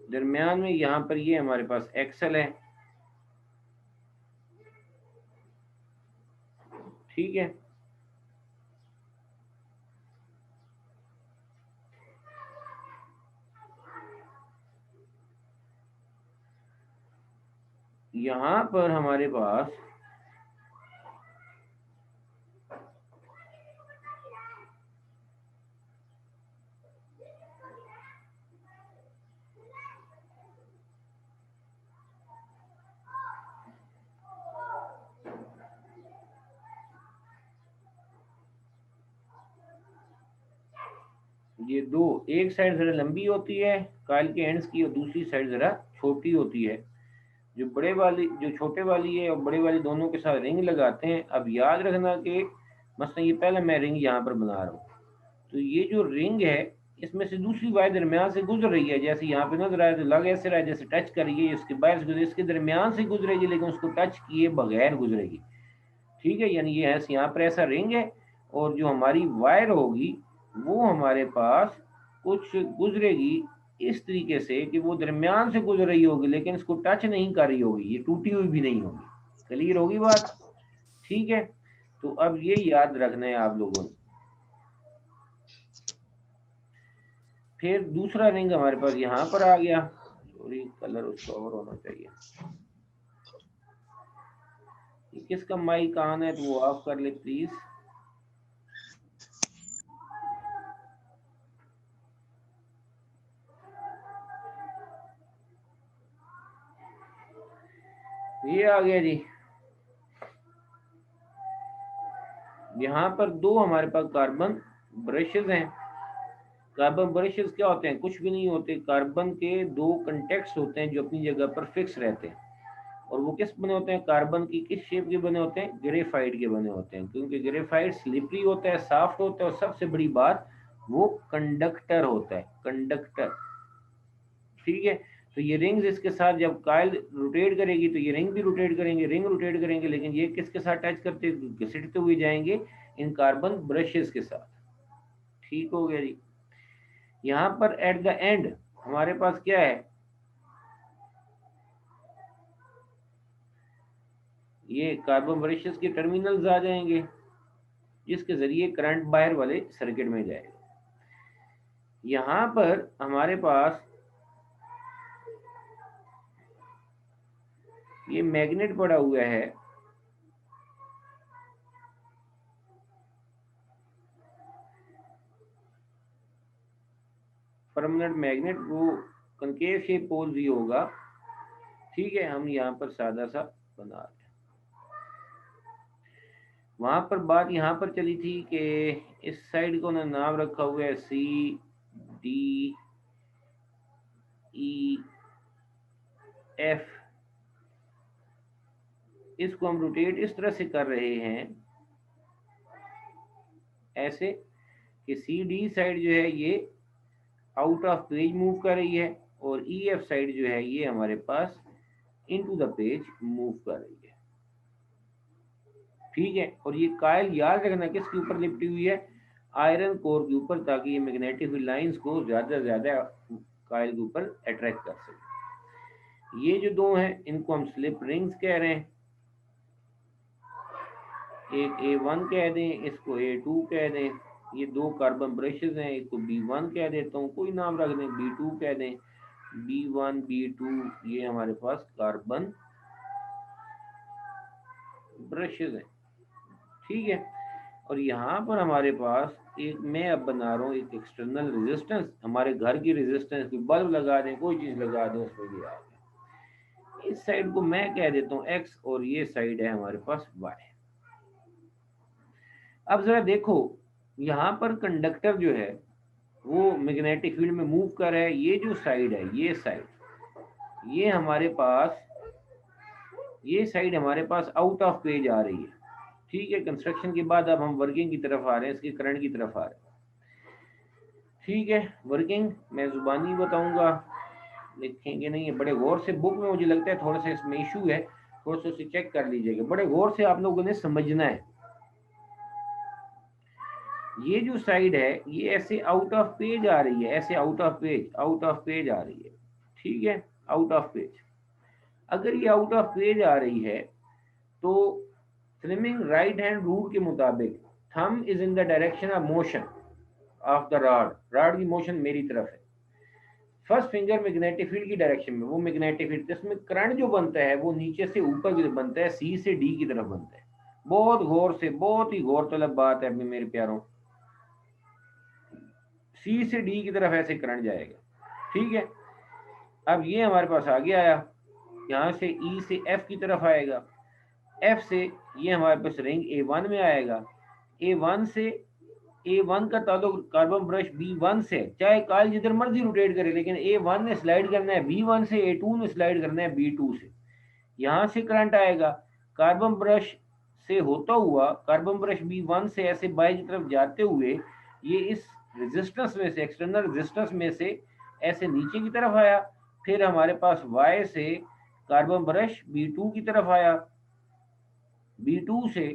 दरमियान में यहाँ पर ये हमारे पास एक्सल है, ठीक है। यहाँ पर हमारे पास ये 2, एक साइड जरा लंबी होती है कॉइल के एंड्स की और दूसरी साइड जरा छोटी होती है। जो बड़े वाली, जो छोटे वाली है और बड़े वाली दोनों के साथ रिंग लगाते हैं। अब याद रखना कि मसलन ये पहले मैं रिंग यहाँ पर बना रहा हूँ, तो ये जो रिंग है इसमें से दूसरी वायर दरमियान से गुजर रही है। जैसे यहाँ पे नजर आया तो लग ऐसे रहा है जैसे टच कर रही है, इसके बाहर से गुजरे, इसके दरमियान से गुजरेगी लेकिन उसको टच किए बगैर गुजरेगी, ठीक है। यानी ये यहाँ पर ऐसा रिंग है और जो हमारी वायर होगी वो हमारे पास कुछ गुजरेगी इस तरीके से कि वो दरमियान से गुजर रही होगी लेकिन इसको टच नहीं कर रही होगी, ये टूटी हुई भी नहीं होगी। क्लियर होगी बात, ठीक है। तो अब ये याद रखना है आप लोगों ने। फिर दूसरा रिंग हमारे पास यहाँ पर आ गया, सॉरी कलर उसका और होना चाहिए। किसका माइक ऑन है तो वो ऑफ कर ले प्लीज। ये आ गया जी। यहाँ पर 2 हमारे पास कार्बन ब्रशेज हैं। कार्बन ब्रशेज क्या होते हैं, कुछ भी नहीं होते, कार्बन के 2 कंटेक्ट्स होते हैं जो अपनी जगह पर फिक्स रहते हैं। और वो किस बने होते हैं, कार्बन की किस शेप के बने होते हैं, ग्रेफाइट के बने होते हैं। क्योंकि ग्रेफाइट स्लिपरी होता है, सॉफ्ट होता है और सबसे बड़ी बात वो कंडक्टर होता है, कंडक्टर, ठीक है। तो ये रिंग्स इसके साथ जब कॉइल रोटेट करेगी तो ये रिंग भी रोटेट करेंगे, रिंग रोटेट करेंगे, लेकिन ये किसके साथ टच करते, घसीटते हुए जाएंगे इन कार्बन ब्रशेस के साथ, ठीक हो गया जी। यहाँ पर एट द एंड हमारे पास क्या है, ये कार्बन ब्रशेस के टर्मिनल्स आ जाएंगे जिसके जरिए करंट बाहर वाले सर्किट में जाएगा। यहाँ पर हमारे पास ये मैग्नेट पड़ा हुआ है, परमानेंट मैग्नेट, वो कनकेव शेप पोल भी होगा। ठीक है, हम यहाँ पर सादा सा बना रहे हैं। वहां पर बात यहाँ पर चली थी कि इस साइड को उन्होंने नाम रखा हुआ है CDEF। इसको हम रोटेट इस तरह से कर रहे हैं, ऐसे कि CD साइड जो है ये आउट ऑफ पेज मूव कर रही है, और EF साइड जो है ये हमारे पास इनटू द पेज मूव कर रही है। ठीक है, और ये कायल याद रखना किसके ऊपर लिपटी हुई है, आयरन कोर के ऊपर, ताकि ये मैग्नेटिक लाइंस को ज्यादा से ज्यादा कायल के ऊपर अट्रैक्ट कर सके। ये जो दो हैं इनको हम स्लिप रिंग्स कह रहे हैं, एक A1 कह दें, इसको A2 कह दें। ये दो कार्बन ब्रशेस हैं, इसको B1 कह देता हूँ, कोई नाम रख दें, B2 कह दें, B1 B2, ये हमारे पास कार्बन ब्रशेस हैं। ठीक है, और यहाँ पर हमारे पास एक, मैं अब बना रहा हूँ एक एक्सटर्नल रेजिस्टेंस, हमारे घर की रेजिस्टेंस, कोई बल्ब लगा दें, कोई चीज लगा दें, उसमें भी आ गया। इस साइड को मैं कह देता हूँ X, और ये साइड है हमारे पास Y। अब जरा देखो, यहाँ पर कंडक्टर जो है वो मैग्नेटिक फील्ड में मूव कर रहा है। ये जो साइड है, ये साइड, ये हमारे पास, ये साइड हमारे पास आउट ऑफ पेज आ रही है। ठीक है, कंस्ट्रक्शन के बाद अब हम वर्किंग की तरफ आ रहे हैं, इसके करंट की तरफ आ रहे हैं। ठीक है, वर्किंग मैं जुबानी बताऊंगा, लिखेंगे नहीं है। बड़े गौर से, बुक में मुझे लगता है थोड़ा सा इसमें इशू है, थोड़ा सा उसे चेक कर लीजिएगा, बड़े गौर से आप लोगों ने समझना है। ये जो साइड है ये ऐसे आउट ऑफ पेज आ रही है, ऐसे out of page, out of page आ रही है। ठीक है, आउट ऑफ पेज। अगर ये आउट ऑफ पेज आ रही है तो फ्लेमिंग राइट हैंड रूल के मुताबिक thumb is in the direction of motion of the rod, rod की मोशन मेरी तरफ है, फर्स्ट फिंगर मैग्नेटिक फील्ड की डायरेक्शन में, वो मैग्नेटिक फील्ड, इसमें करंट जो बनता है वो नीचे से ऊपर की तरफ बनता है, C से D की तरफ बनता है। बहुत गौर से, बहुत ही गौर तलब बात है मेरे प्यारों, C से D की तरफ ऐसे करंट जाएगा। ठीक है, अब ये हमारे पास आगे आया, यहाँ से E से F की तरफ आएगा, F से ये हमारे पास रिंग A1 में आएगा, A1 से, A1 का ताल्लुक कार्बन ब्रश B1 से, चाहे काल जिधर मर्जी रोटेट करे, लेकिन A1 ने स्लाइड करना है B1 से, A2 ने स्लाइड करना है B2 से। यहाँ से करंट आएगा कार्बन ब्रश से होता हुआ, कार्बन ब्रश B1 से ऐसे बाई की तरफ जाते हुए, ये इस रेजिस्टेंस में से, एक्सटर्नल रेजिस्टेंस में से ऐसे नीचे की तरफ आया, फिर हमारे पास Y से कार्बन ब्रश B2 की तरफ आया, B2 से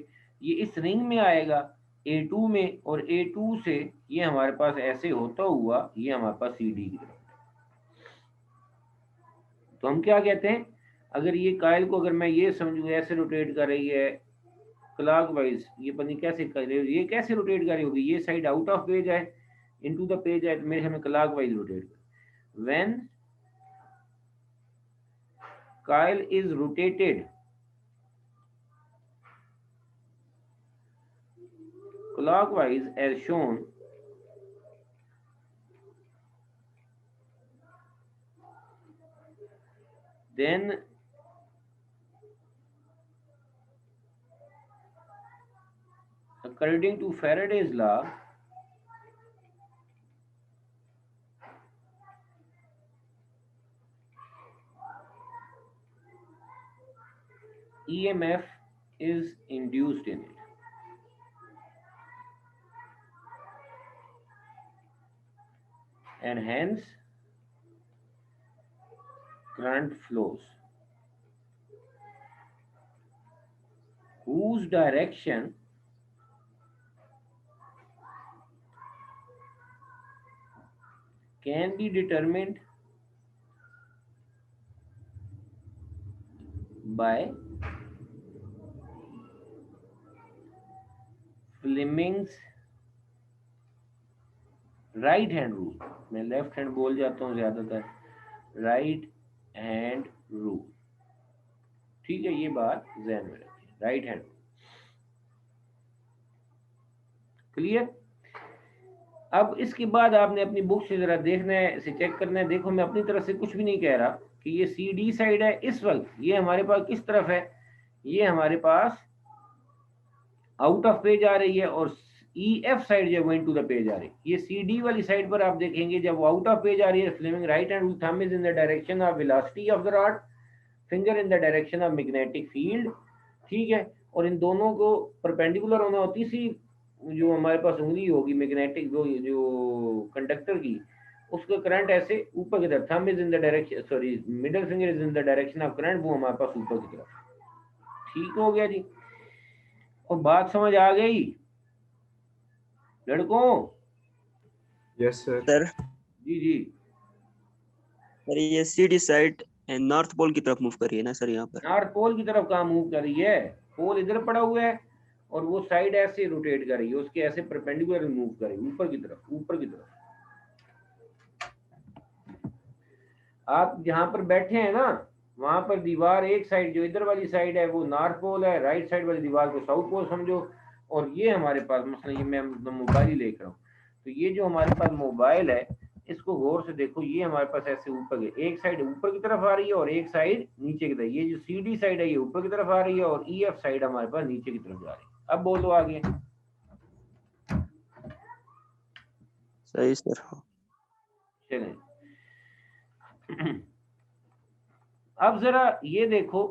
ये इस रिंग में आएगा A2 में, और A2 से ये हमारे पास ऐसे होता हुआ ये हमारे पास CD की तरफ। तो हम क्या कहते हैं, अगर ये कायल को, अगर मैं ये समझू ऐसे रोटेट कर रही है क्लॉकवाइज, ये पता कैसे कर रही है, ये कैसे रोटेट कर रही होगी, ये साइड आउट ऑफ पेज है, इनटू द पेज है, तो मेरे हमें क्लॉकवाइज रोटेट कर। When coil is rotated clockwise as shown, then according to Faraday's law, EMF is induced in it. And hence current flows, whose direction can be determined by Fleming's right hand rule. मैं लेफ्ट हैंड बोल जाता हूँ ज्यादातर, राइट हैंड रूल। ठीक है, ये बात ध्यान में रखिए, राइट हैंड। क्लियर? अब इसके बाद आपने अपनी बुक से जरा देखना है, इसे चेक करना है। देखो मैं अपनी तरफ से कुछ भी नहीं कह रहा कि ये सी डी साइड है, इस वक्त ये हमारे पास किस तरफ है, ये हमारे पास आउट ऑफ पेज आ रही है, और ई एफ साइड जो गोइंग टू द पेज आ रही है। ये सी डी वाली साइड पर आप देखेंगे जब आउट ऑफ पेज आ रही है, Fleming right hand rule thumb is in the direction of velocity of the rod, finger in the direction of magnetic field. ठीक है, और इन दोनों को परपेंडिकुलर होना होती, तीसरी जो हमारे पास उंगली होगी मैग्नेटिक जो कंडक्टर की, उसका करंट ऐसे ऊपर की तरफ, thumb is in the direction, sorry middle finger is in the direction of current, वो हमारे पास ऊपर की तरफ। ठीक हो गया जी, और बात समझ आ गई लड़कों? Yes sir. सर जी जी। सर ये CD साइड नॉर्थ पोल की तरफ मूव करिए ना सर, यहाँ पर। नॉर्थ पोल की तरफ कहाँ मूव कर रही है? पोल इधर पड़ा हुआ है और वो साइड ऐसे रोटेट कर रही है, उसके ऐसे परपेंडिकुलर मूव कर रही है ऊपर की तरफ, ऊपर की तरफ। आप जहां पर बैठे हैं ना, वहां पर दीवार एक साइड जो इधर वाली साइड है वो नॉर्थ पोल है, राइट साइड वाली दीवार को साउथ पोल समझो। और ये हमारे पास मसला, ये मैं मोबाइल ही लेकर हूँ, तो ये जो हमारे पास मोबाइल है इसको गौर से देखो, ये हमारे पास ऐसे ऊपर के एक साइड ऊपर की तरफ आ रही है और एक साइड नीचे की तरफ। ये जो सी डी साइड है ये ऊपर की तरफ आ रही है और ई एफ साइड हमारे पास नीचे की तरफ जा रही है। अब बोलो आगे। सही सर। चलें अब जरा ये देखो,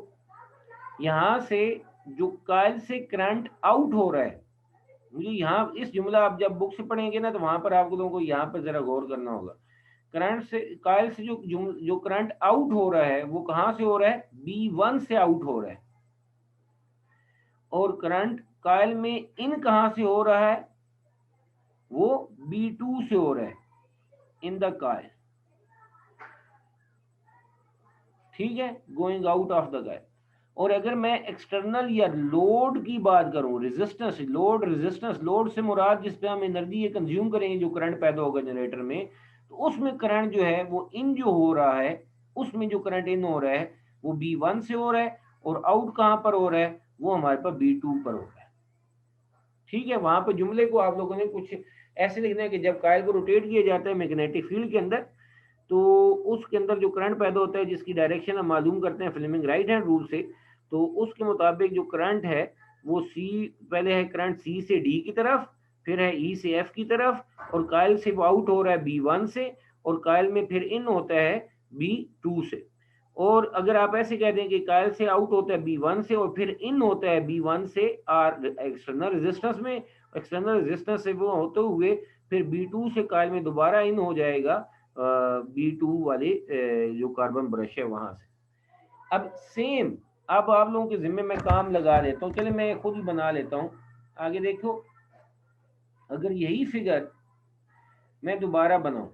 यहां से जो कॉइल से करंट आउट हो रहा है, मुझे यहाँ इस जुमला आप जब बुक से पढ़ेंगे ना तो वहां पर आप लोगों को यहाँ पर जरा गौर करना होगा। करंट से कॉइल से जो करंट आउट हो रहा है वो कहां से हो रहा है? B1 से आउट हो रहा है। और करंट कॉइल में इन कहां से हो रहा है? वो B2 से हो रहा है, इन द कॉइल। ठीक है, going out of the coil. और अगर मैं एक्सटर्नल या लोड की बात करूं, रेजिस्टेंस, लोड, रेजिस्टेंस, लोड से मुराद जिस पे हम एनर्जी कंज्यूम करेंगे, जो करंट पैदा होगा जनरेटर में, तो उसमें करंट जो है वो इन जो हो रहा है, उसमें जो करंट इन हो रहा है वो B1 से हो रहा है, और आउट कहां पर हो रहा है? वो हमारे पास B2 पर हो रहा है। ठीक है, वहां पर जुमले को आप लोगों ने कुछ ऐसे लिखना है कि जब कॉइल को रोटेट किया जाता है मैग्नेटिक फील्ड के अंदर, तो उसके अंदर जो करंट पैदा होता है जिसकी डायरेक्शन हम मालूम करते हैं फ्लेमिंग राइट हैंड रूल से, तो उसके मुताबिक जो करंट है वो सी, पहले है करंट सी से डी की तरफ, फिर है ई से एफ की तरफ, और कॉइल से वो आउट हो रहा है B1 से, और कॉइल में फिर इन होता है B2 से। और अगर आप ऐसे कह दें कि कॉइल से आउट होता है B1 से और फिर इन होता है B1 से आर एक्सटर्नल रेजिस्टेंस में, एक्सटर्नल रेजिस्टेंस से वो होते हुए फिर B2 से कॉइल में दोबारा इन हो जाएगा B2 वाले जो कार्बन ब्रश है वहां से। अब सेम, अब आप लोगों के जिम्मे में काम लगा देता हूँ, चले मैं खुद ही बना लेता हूँ। आगे देखो, अगर यही फिगर मैं दोबारा बनाऊं,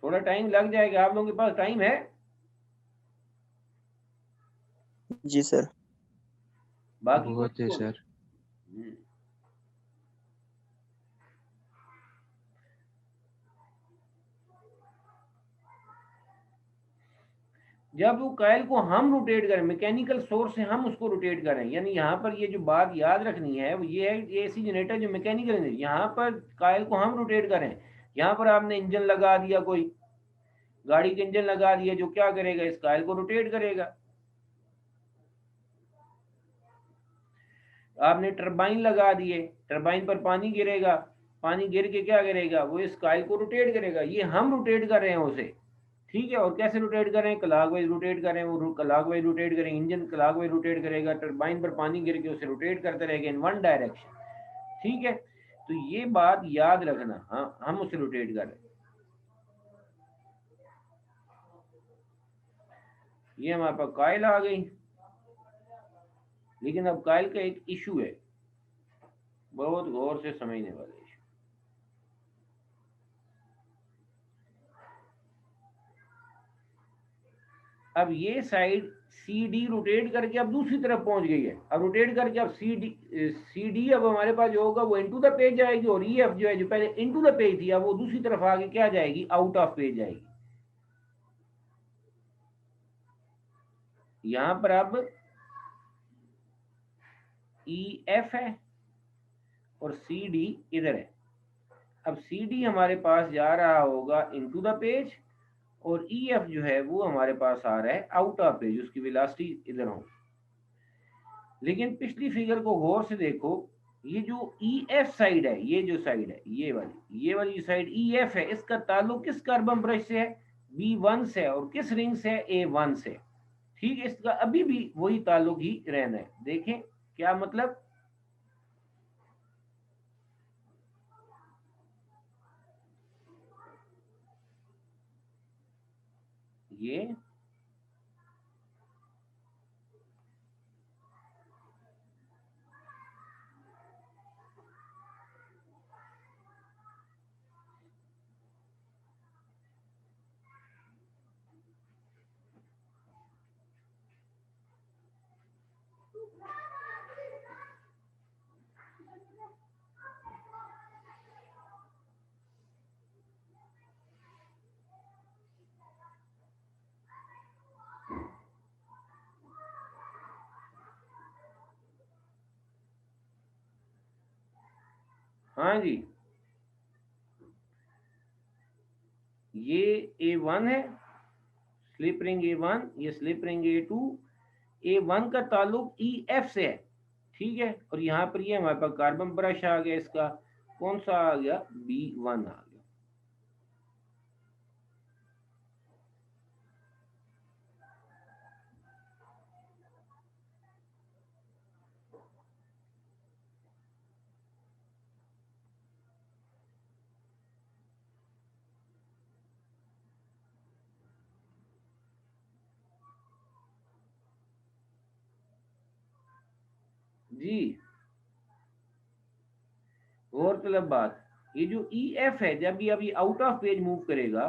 थोड़ा टाइम लग जाएगा, आप लोगों के पास टाइम है? जी सर। बाकी बहुत है कुछ सर। जब वो कॉइल को हम रोटेट करें, मैकेनिकल सोर्स से हम उसको रोटेट करें, यानी यहाँ पर ये जो बात याद रखनी है वो ये है कि एसी जनरेटर जो मैकेनिकल है, यहाँ पर कॉइल को हम रोटेट करें। यहाँ पर आपने इंजन लगा दिया, कोई गाड़ी का इंजन लगा दिया, जो क्या करेगा? इस कॉइल को रोटेट करेगा। आपने टरबाइन लगा दिए, टरबाइन पर पानी गिरेगा, पानी गिर के क्या करेगा? वो इस कॉइल को रोटेट करेगा। ये हम रोटेट कर रहे हैं उसे। ठीक है, और कैसे रोटेट करें? क्लॉकवाइज रोटेट करें, वो क्लॉकवाइज रोटेट करें, इंजन क्लॉकवाइज रोटेट करेगा, टरबाइन पर पानी गिर के उसे रोटेट करते रहेगा इन वन डायरेक्शन। ठीक है, तो ये बात याद रखना, हाँ हम उसे रोटेट कर रहे हैं। ये हमारे पास कॉइल आ गई, लेकिन अब कॉइल का एक इशू है, बहुत गौर से समझने वाले इशू। अब ये साइड सी डी रोटेट करके अब दूसरी तरफ पहुंच गई है। अब रोटेट करके अब सी डी अब हमारे पास जो होगा वो इनटू द पेज जाएगी, और ई एफ जो है जो पहले इनटू द पेज थी अब वो दूसरी तरफ आगे क्या जाएगी? आउट ऑफ पेज जाएगी। यहाँ पर अब EF है और CD इधर है। अब CD हमारे पास जा रहा होगा इनटू द पेज और EF जो है वो हमारे पास आ रहा है आउट ऑफ पेज, उसकी वेलोसिटी इधर हो। लेकिन पिछली फिगर को गौर से देखो, ये जो EF साइड है, ये जो साइड है ये वाली साइड EF है, इसका ताल्लुक किस कार्बन ब्रश से है? B1 से, और किस रिंग से है? A1 से। ठीक है, इसका अभी भी वही ताल्लुक ही रहना है। देखें क्या मतलब, ये हाँ जी, ये A1 है, स्लिप रिंग A1, ये स्लिप रिंग A2। A1 का ताल्लुक EF से है, ठीक है, और यहाँ पर ये हमारे पास कार्बन ब्रश आ गया, इसका कौन सा आ गया? B1 आ गया। जी, गौरतलब बात, ये जो EF है, जब ये अभी आउट ऑफ पेज मूव करेगा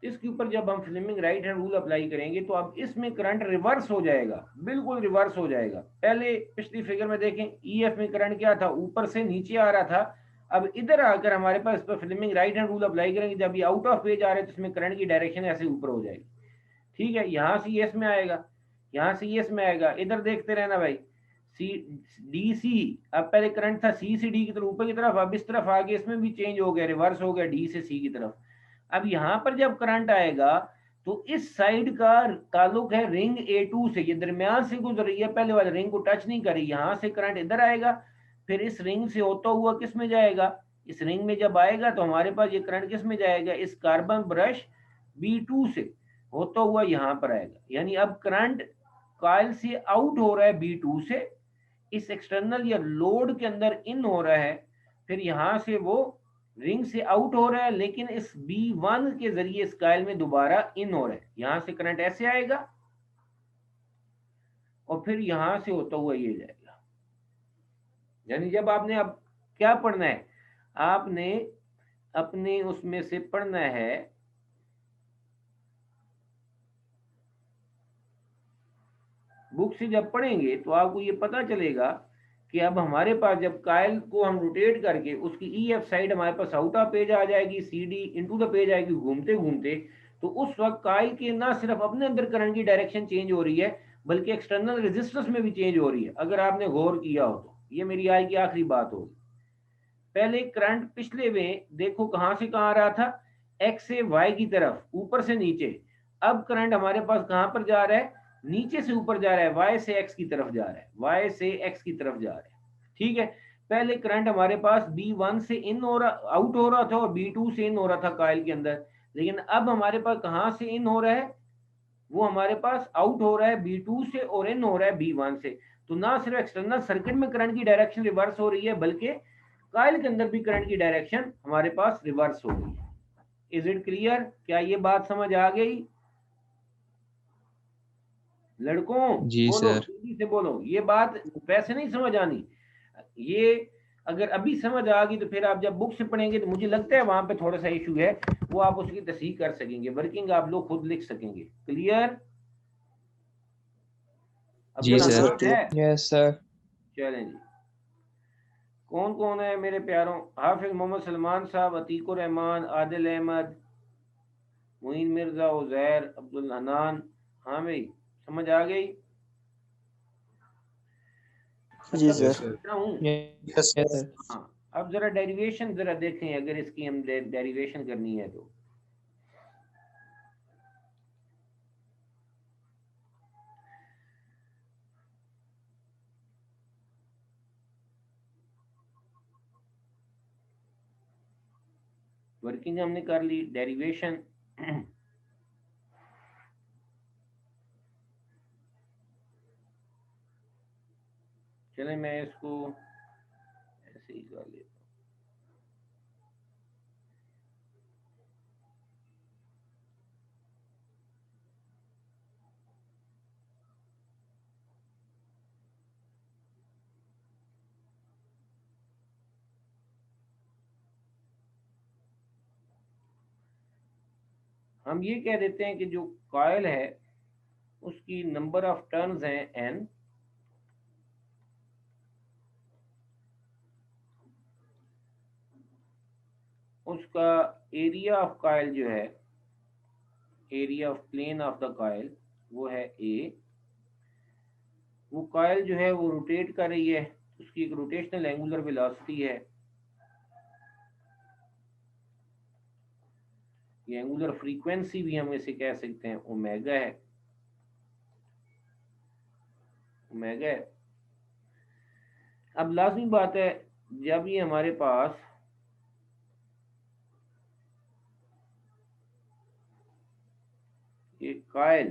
तो इसके ऊपर जब हम Fleming right hand rule apply करेंगे तो अब इसमें करंट रिवर्स हो जाएगा, बिल्कुल रिवर्स हो जाएगा। पहले पिछली फिगर में देखें, EF में करंट क्या था? ऊपर से नीचे आ रहा था। अब इधर आकर हमारे पास इस पर Fleming right hand rule apply करेंगे, जब ये आउट ऑफ पेज आ रहा है तो इसमें करंट की डायरेक्शन ऐसे ऊपर हो जाएगी। ठीक है, यहाँ से ये इसमें आएगा, यहाँ से ये इसमें आएगा, इधर देखते रहना भाई, DC। अब पहले करंट था C से D की तरफ, ऊपर की तरफ, अब इस तरफ आगे इसमें भी चेंज हो गया, रिवर्स हो गया D से C की तरफ। अब यहाँ पर जब करंट आएगा तो इस साइड का ताल्लुक है रिंग A2 से, ये दरमियान से गुजर रही है, पहले वाले रिंग को टच नहीं करी। यहाँ से करंट इधर आएगा, फिर इस रिंग से होता हुआ किस में जाएगा? इस रिंग में जब आएगा तो हमारे पास ये करंट किस में जाएगा? इस कार्बन ब्रश B2 से होता हुआ यहाँ पर आएगा। यानी अब करंट कॉइल से आउट हो रहा है B2 से, इस एक्सटर्नल या लोड के अंदर इन हो रहा है, फिर यहां से वो रिंग से आउट हो रहा है, लेकिन इस B1 के जरिए इस कॉइल में दोबारा इन हो रहा है। यहां से करंट ऐसे आएगा और फिर यहां से होता हुआ ये जाएगा। यानी जब आपने अब क्या पढ़ना है, आपने अपने उसमें से पढ़ना है बुक से, जब पढ़ेंगे तो आपको ये पता चलेगा कि अब हमारे पास जब कायल को हम रोटेट करके उसकी EF साइड हमारे पास आउट ऑफ पेज आ जाएगी, CD इनटू द पेज आएगी घूमते घूमते, तो उस वक्त कायल के ना सिर्फ अपने अंदर करंट की डायरेक्शन चेंज हो रही है बल्कि एक्सटर्नल रेजिस्टेंस में भी चेंज हो रही है। अगर आपने गौर किया हो तो ये मेरी आज की आखिरी बात होगी। पहले करंट पिछले में देखो कहां से कहां आ रहा था? X से Y की तरफ, ऊपर से नीचे। अब करंट हमारे पास कहां पर जा रहा है? नीचे से ऊपर जा रहा है, Y से X की तरफ जा रहा है, Y से X की तरफ जा रहा है। ठीक है, पहले करंट हमारे पास B1 से इन हो रहा, आउट हो रहा था और B2 से इन हो रहा था कॉइल के अंदर, लेकिन अब हमारे पास कहां से इन हो रहा है? वो हमारे पास आउट हो रहा है B2 से और इन हो रहा है B1 से। तो ना सिर्फ एक्सटर्नल सर्किट में करंट की डायरेक्शन रिवर्स हो रही है बल्कि कॉइल के अंदर भी करंट की डायरेक्शन हमारे पास रिवर्स हो गई है। Is it clear? क्या ये बात समझ आ गई लड़कों? जी बोलो, सर। जल्दी से बोलो, ये बात वैसे नहीं समझ आनी। ये अगर अभी समझ आ गई तो फिर आप जब बुक से पढ़ेंगे तो मुझे लगता है वहां पे थोड़ा सा इशू है, वो आप उसकी तस्हीह कर सकेंगे, वर्किंग आप लोग खुद लिख सकेंगे। क्लियर? जी सर। है? Yes sir. चलें जी, कौन कौन है मेरे प्यारों? हाफिज मोहम्मद सलमान साहब, अतीकुर रहमान, आदिल अहमद, मुइन मिर्जा, उजैर, अब्दुल हनान। हाँ भाई, समझ आ गई? जी Yes, सर। sir. लिख रहा हूँ। Yes, sir. हाँ, अब जरा डेरिवेशन जरा देखें, अगर इसकी हम डेरिवेशन करनी है तो वर्किंग हमने कर ली, डेरिवेशन चले मैं इसको ऐसे ही कर लेता हूँ। हम ये कह देते हैं कि जो कॉइल है उसकी नंबर ऑफ टर्न्स हैं n, उसका एरिया ऑफ कॉइल जो है, area of plane of the coil, वो है a। वो कॉइल जो है वो रोटेट कर रही है, उसकी एक रोटेशनल एंगुलर वेलोसिटी है, ये एंगुलर फ्रीक्वेंसी भी हम इसे कह सकते हैं ओमेगा है, ओमेगा है। अब लाजमी बात है, जब ये हमारे पास ये कॉइल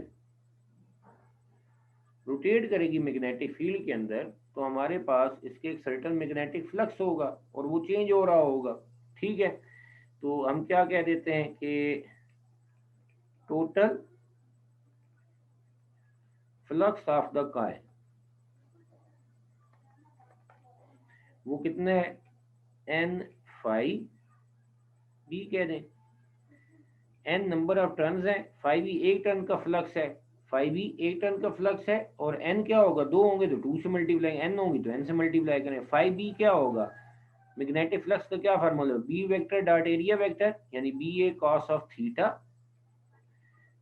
रोटेट करेगी मैग्नेटिक फील्ड के अंदर, तो हमारे पास इसके एक सर्टेन मैग्नेटिक फ्लक्स होगा और वो चेंज हो रहा होगा। ठीक है, तो हम क्या कह देते हैं कि total flux of the coil वो कितना है, n फाई b कह दें। n नंबर ऑफ टर्न्स है, फाई b एक टर्न का फ्लक्स है, फाई b एक टर्न का फ्लक्स है, और n क्या होगा, 2 होंगे तो 2 से मल्टीप्लाई, n होंगी तो n से मल्टीप्लाई करें। फाई b क्या होगा, मैग्नेटिक फ्लक्स का क्या formula, B vector dot area vector, यानी B A cos of theta.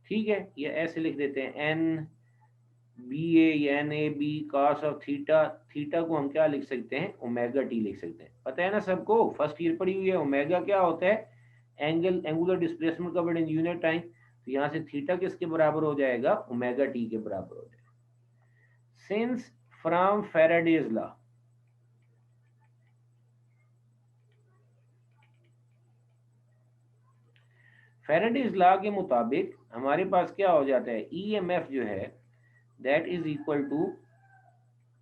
ठीक है, ये ऐसे लिख देते हैं एन बी ए या N A B cos of theta. Theta को हम क्या लिख सकते हैं, ओमेगा टी लिख सकते हैं। पता है ना सबको, फर्स्ट ईयर पढ़ी हुई है। ओमेगा क्या होता है, angular displacement covered in unit time. तो यहाँ से थीटा किसके बराबर हो जाएगा, ओमेगा टी के बराबर हो जाएगा। Since from Faraday's law, Faraday's law के मुताबिक हमारे पास क्या हो जाता है, ईएमएफ जो है that is equal to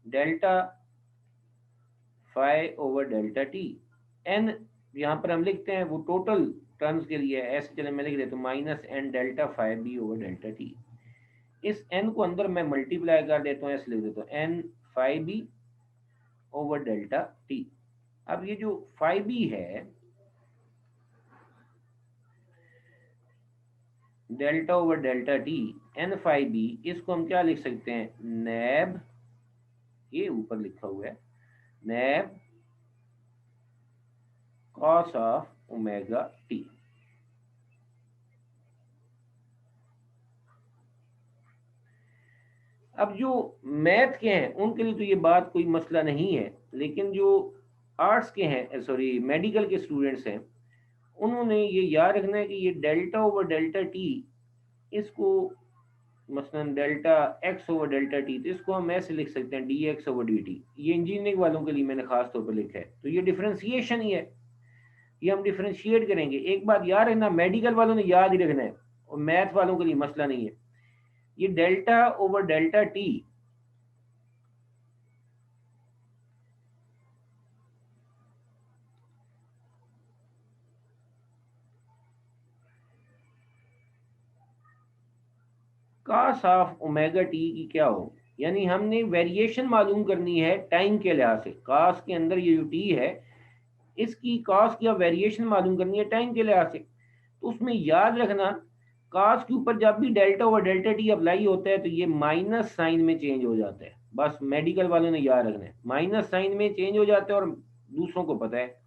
delta phi over delta T. N यहाँ पर हम लिखते हैं वो टोटल टर्म्स के लिए, ऐसे चले मैं लिख देता हूँ minus N delta phi B over delta T. इस एन को अंदर मैं मल्टीप्लाई कर देता हूँ, ऐसे लिख देता हूँ N phi B over delta T. अब ये जो फाई बी है delta over delta T N phi B, इसको हम क्या लिख सकते हैं, नैब, ये ऊपर लिखा हुआ है नैब कॉस ऑफ ओमेगा टी। अब जो मैथ के हैं उनके लिए तो ये बात कोई मसला नहीं है, लेकिन जो आर्ट्स के हैं, सॉरी मेडिकल के स्टूडेंट्स हैं, उन्होंने ये याद रखना है कि ये डेल्टा ओवर डेल्टा टी, इसको मसलन delta x over delta T, तो इसको हम ऐसे लिख सकते हैं D x over D T. ये इंजीनियरिंग वालों के लिए मैंने खास तौर पर लिखा है, तो ये डिफरेंशिएशन ही है, ये हम डिफरेंशिएट करेंगे। एक बात याद रखना, मेडिकल वालों ने याद ही रखना है और मैथ वालों के लिए मसला नहीं है। ये delta over delta T cos of omega T की क्या हो, यानी हमने वेरिएशन मालूम करनी है टाइम के लिहाज से। कॉस के अंदर ये जो टी है इसकी कॉस या वेरिएशन मालूम करनी है टाइम के लिहाज से। तो उसमें याद रखना, कॉस के ऊपर जब भी delta over delta T apply होता है तो ये माइनस साइन में चेंज हो जाता है। बस मेडिकल वालों ने याद रखना है, माइनस साइन में चेंज हो जाता है और दूसरों को पता है।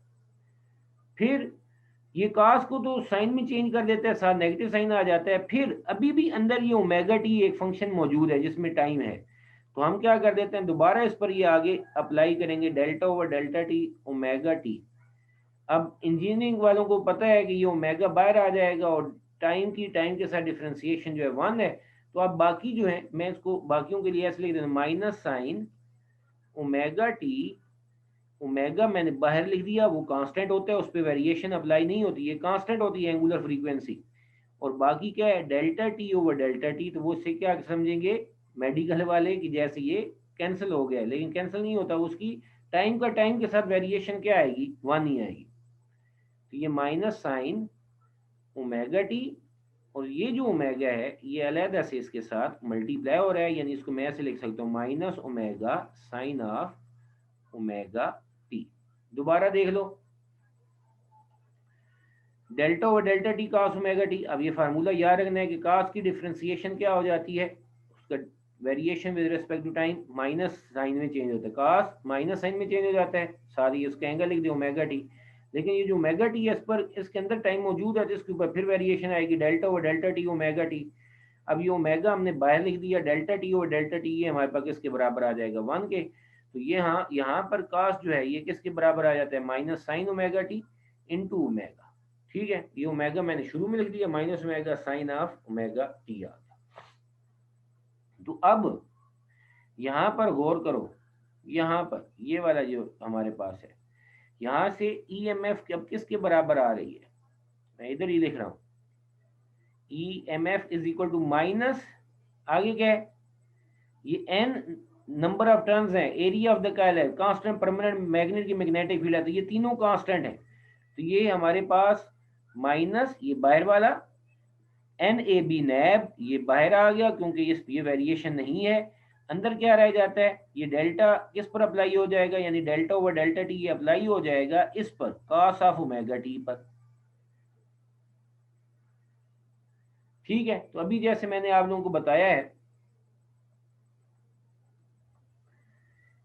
फिर ये कॉस को तो साइन में चेंज कर देता है, साथ नेगेटिव साइन आ जाता है। फिर अभी भी अंदर ये ओमेगा टी एक फंक्शन मौजूद है जिसमें टाइम है, तो हम क्या कर देते हैं, दोबारा इस पर ये आगे अप्लाई करेंगे, delta over delta T omega T. अब इंजीनियरिंग वालों को पता है कि ये ओमेगा बाहर आ जाएगा और टाइम के साथ डिफरेंशिएशन जो है 1 है। तो अब बाकी जो है, मैं इसको बाकियों के लिए ऐसे लिख देता हूँ, minus sine omega T, omega मैंने बाहर लिख दिया, वो कांस्टेंट होता है, उस पर वेरिएशन अप्लाई नहीं होती है, कांस्टेंट होती है एंगुलर फ्रीक्वेंसी। और बाकी क्या है, delta T over delta T. तो वो से क्या समझेंगे मेडिकल वाले कि जैसे ये कैंसिल हो गया है, लेकिन कैंसिल नहीं होता, उसकी टाइम के साथ वेरिएशन क्या आएगी, 1 ही आएगी। तो ये माइनस साइन ओमेगा टी, और ये जो ओमेगा है ये अलहदा से इसके साथ मल्टीप्लाई हो रहा है, यानी इसको मैं ऐसे लिख सकता हूँ minus omega sine of omega T. दोबारा देख लो, delta over delta T cos omega T. अब ये फार्मूला याद रखना है कि कास की डिफरेंशिएशन क्या हो जाती है, उसका variation with respect to time minus sign में चेंज होता है, कास माइनस साइन में चेंज हो जाता है, सारी उसका एंगल लिख दो ओमेगा टी। लेकिन ये जो ओमेगा टी है इस पर, इसके अंदर टाइम मौजूद है, तो इसके ऊपर फिर वेरिएशन आएगी, delta over delta T omega T. अब ये ओमेगा हमने बाहर लिख दिया, delta T over delta T ये हमारे पास किसके बराबर आ जाएगा, 1 के। तो ये यहाँ पर कास जो है ये किसके बराबर आ जाता है, minus sine omega T into omega. ठीक है, ये ओमेगा मैंने शुरू में लिख दिया, minus omega sine of omega T आ गया। तो अब यहाँ पर गौर करो, यहाँ पर ये वाला जो हमारे पास है, यहाँ से ईएमएफ अब किसके बराबर आ रही है, मैं इधर ही लिख रहा हूँ, EMF is equal to minus, आगे क्या है, ये एन नंबर ऑफ टर्न्स है, एरिया ऑफ द कॉइल है, कांस्टेंट परमानेंट मैग्नेट की मैग्नेटिक फील्ड है, तो ये तीनों कांस्टेंट है। तो ये हमारे पास माइनस ये बाहर वाला एन ए बी नैब, ये बाहर आ गया क्योंकि ये वेरिएशन नहीं है। अंदर क्या रह जाता है, ये डेल्टा किस पर अप्लाई हो जाएगा, यानी डेल्टा ओवर डेल्टा टी ये अप्लाई हो जाएगा इस पर, कॉस ऑफ ओमेगा टी पर। ठीक है, तो अभी जैसे मैंने आप लोगों को बताया है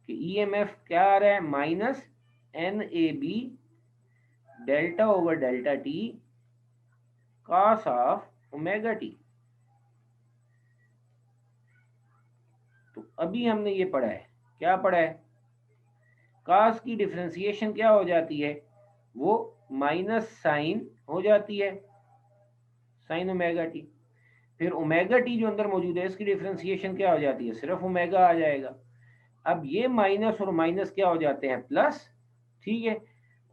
कि ईएमएफ क्या आ रहा है, minus N A B delta over delta T cos of omega T. तो अभी हमने ये पढ़ा है, क्या पढ़ा है, कॉस की डिफरेंशिएशन क्या हो जाती है, वो माइनस साइन हो जाती है, साइन ओमेगा टी। फिर ओमेगा टी जो अंदर मौजूद है इसकी डिफरेंशिएशन क्या हो जाती है, सिर्फ ओमेगा आ जाएगा। अब ये माइनस और माइनस क्या हो जाते हैं, प्लस। ठीक है,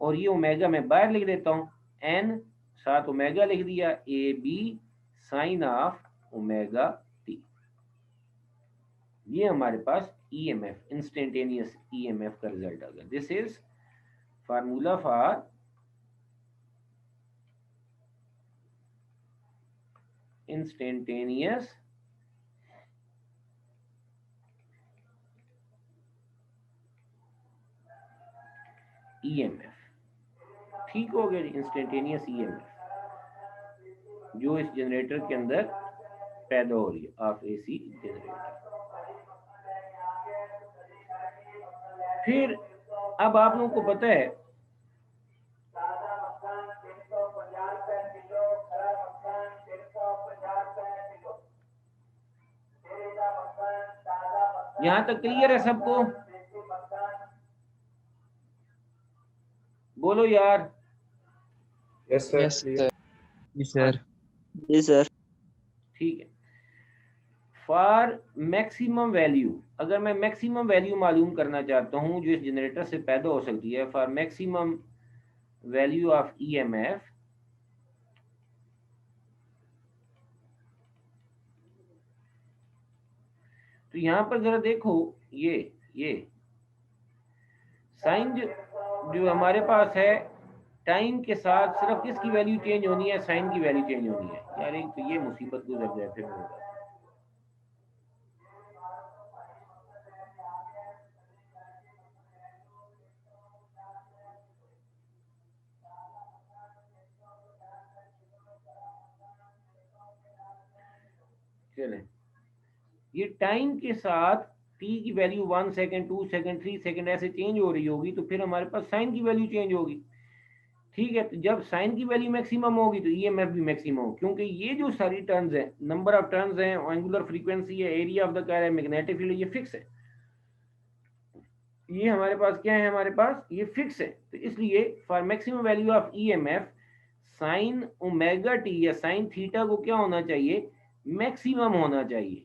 और ये ओमेगा मैं बाहर लिख देता हूँ, एन साथ ओमेगा लिख दिया, A B sine of omega T. ये हमारे पास ईएमएफ, इंस्टेंटेनियस ईएमएफ का रिजल्ट आ गया। This is formula for instantaneous EMF. ठीक हो गया जी, इंस्टेंटेनियस ईएमएफ जो इस जनरेटर के अंदर पैदा हो रही है, ऑफ एसी जनरेटर। फिर अब आप लोगों को पता है यहां तक क्लियर है सबको, बोलो यार। Yes, sir. Yes, Please. sir. Yes, sir. जी सर। ठीक है, फॉर मैक्सिमम वैल्यू, अगर मैं मैक्सिमम वैल्यू मालूम करना चाहता हूं जो इस जनरेटर से पैदा हो सकती है, for maximum value of EMF, तो यहां पर जरा देखो, ये साइन जो हमारे पास है, टाइम के साथ सिर्फ किसकी वैल्यू चेंज होनी है, साइन की वैल्यू चेंज होनी है। यार एक तो ये मुसीबत गुजर जाए फिर होगा। चले, ये टाइम के साथ t की वैल्यू 1 सेकेंड 2 सेकेंड 3 सेकेंड ऐसे चेंज हो रही होगी, तो फिर हमारे पास साइन की वैल्यू चेंज होगी। ठीक है, तो जब साइन की वैल्यू मैक्सिमम होगी तो ईएमएफ भी मैक्सिमम होगी, क्योंकि ये जो सारी टर्न्स है, नंबर ऑफ टर्न्स हैं, एंगुलर फ्रीक्वेंसी है, एरिया ऑफ द कॉइल है, मैग्नेटिक फील्ड, ये फिक्स है। ये हमारे पास क्या है, हमारे पास ये फिक्स है। तो इसलिए for maximum value of EMF sign omega T या साइन थीटा को क्या होना चाहिए, मैक्सिमम होना चाहिए।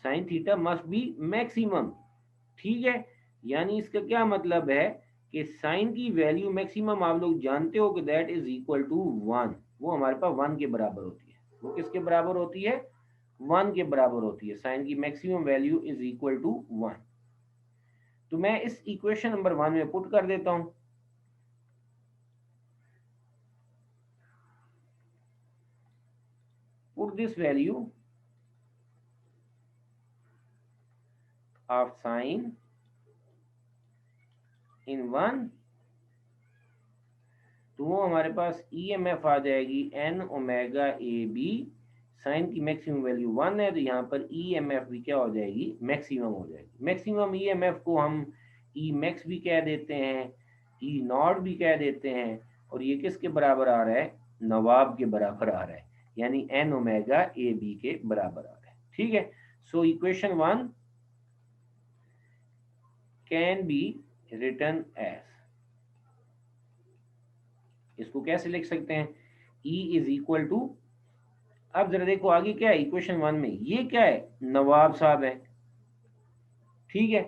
Sine theta must be maximum. ठीक है, यानी इसका क्या मतलब है कि साइन की वैल्यू मैक्सिमम आप लोग जानते हो कि दैट इज इक्वल टू 1। वो हमारे पास 1 के बराबर होती है। वो किसके बराबर होती है, 1 के बराबर होती है। साइन की maximum value is equal to 1। तो मैं इस इक्वेशन नंबर 1 में पुट कर देता हूं। Put this value of sine in 1, तो वो हमारे पास ईएमएफ आ जाएगी N omega A B. Sine की मैक्सिमम वैल्यू 1 है, तो यहाँ पर ईएमएफ भी क्या हो जाएगी, मैक्सिमम हो जाएगी। मैक्सिमम ईएमएफ को हम ई मैक्स भी कह देते हैं, ई नॉट भी कह देते हैं, और ये किसके बराबर आ रहा है, नवाब के बराबर आ रहा है, यानी एन ओमेगा ए बी के बराबर आ रहा है। ठीक है, so equation 1 can be written as, इसको कैसे लिख सकते हैं, E इज इक्वल टू, अब जरा देखो आगे क्या है इक्वेशन 1 में, ये क्या है, नवाब साहब है। ठीक है,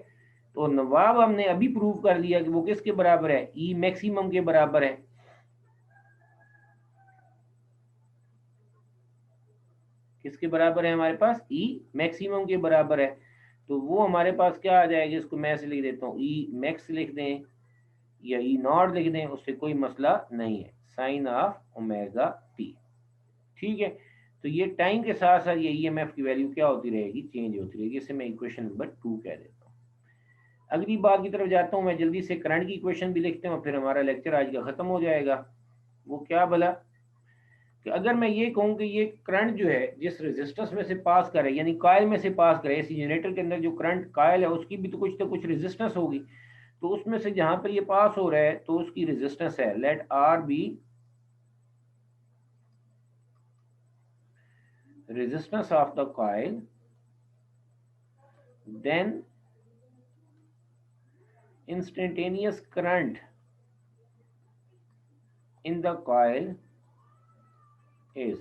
तो नवाब हमने अभी प्रूव कर लिया कि वो किसके बराबर है, E मैक्सिमम के बराबर है। किसके बराबर है हमारे पास, E मैक्सिमम के बराबर है। तो वो हमारे पास क्या आ जाएगा, इसको मैं ऐसे लिख देता हूँ, E मैक्स लिख दें या ई नॉट लिख दें, उससे कोई मसला नहीं है, साइन ऑफ ओमेगा टी। ठीक है, तो ये टाइम के साथ साथ ये ईएमएफ की वैल्यू क्या होती रहेगी, चेंज होती रहेगी। इसे मैं इक्वेशन नंबर 2 कह देता हूँ। अगली बात की तरफ जाता हूँ मैं, जल्दी से करंट की इक्वेशन भी लिखते हैं, फिर हमारा लेक्चर आज का खत्म हो जाएगा। वो क्या भला, कि अगर मैं ये कहूँ कि ये करंट जो है जिस रेजिस्टेंस में से पास करे, यानी कॉइल में से पास करे, एसी जनरेटर के अंदर जो करंट कॉइल है उसकी भी तो कुछ रेजिस्टेंस होगी, तो उसमें से जहां पर ये पास हो रहा है तो उसकी रेजिस्टेंस है, let R be resistance of the coil, then instantaneous current in the coil is,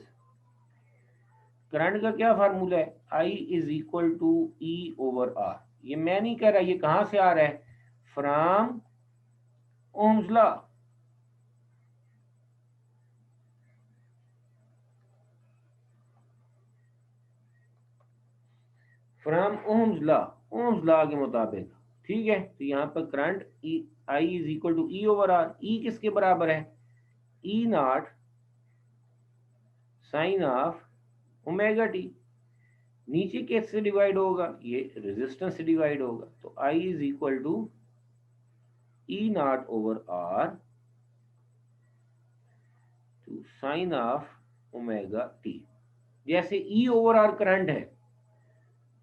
current का क्या फार्मूला है, I is equal to E over R। ये मैं नहीं कह रहा, ये कहां से आ रहा है, from Ohm's law. From Ohm's law, Ohm's law के मुताबिक। ठीक है, तो यहाँ पर current I is equal to E over R। E किसके बराबर है, E naught sine of omega T. नीचे किससे डिवाइड होगा, ये रेजिस्टेंस से डिवाइड होगा, तो I is equal to E naught over R to sine of omega T. जैसे E ओवर R करंट है,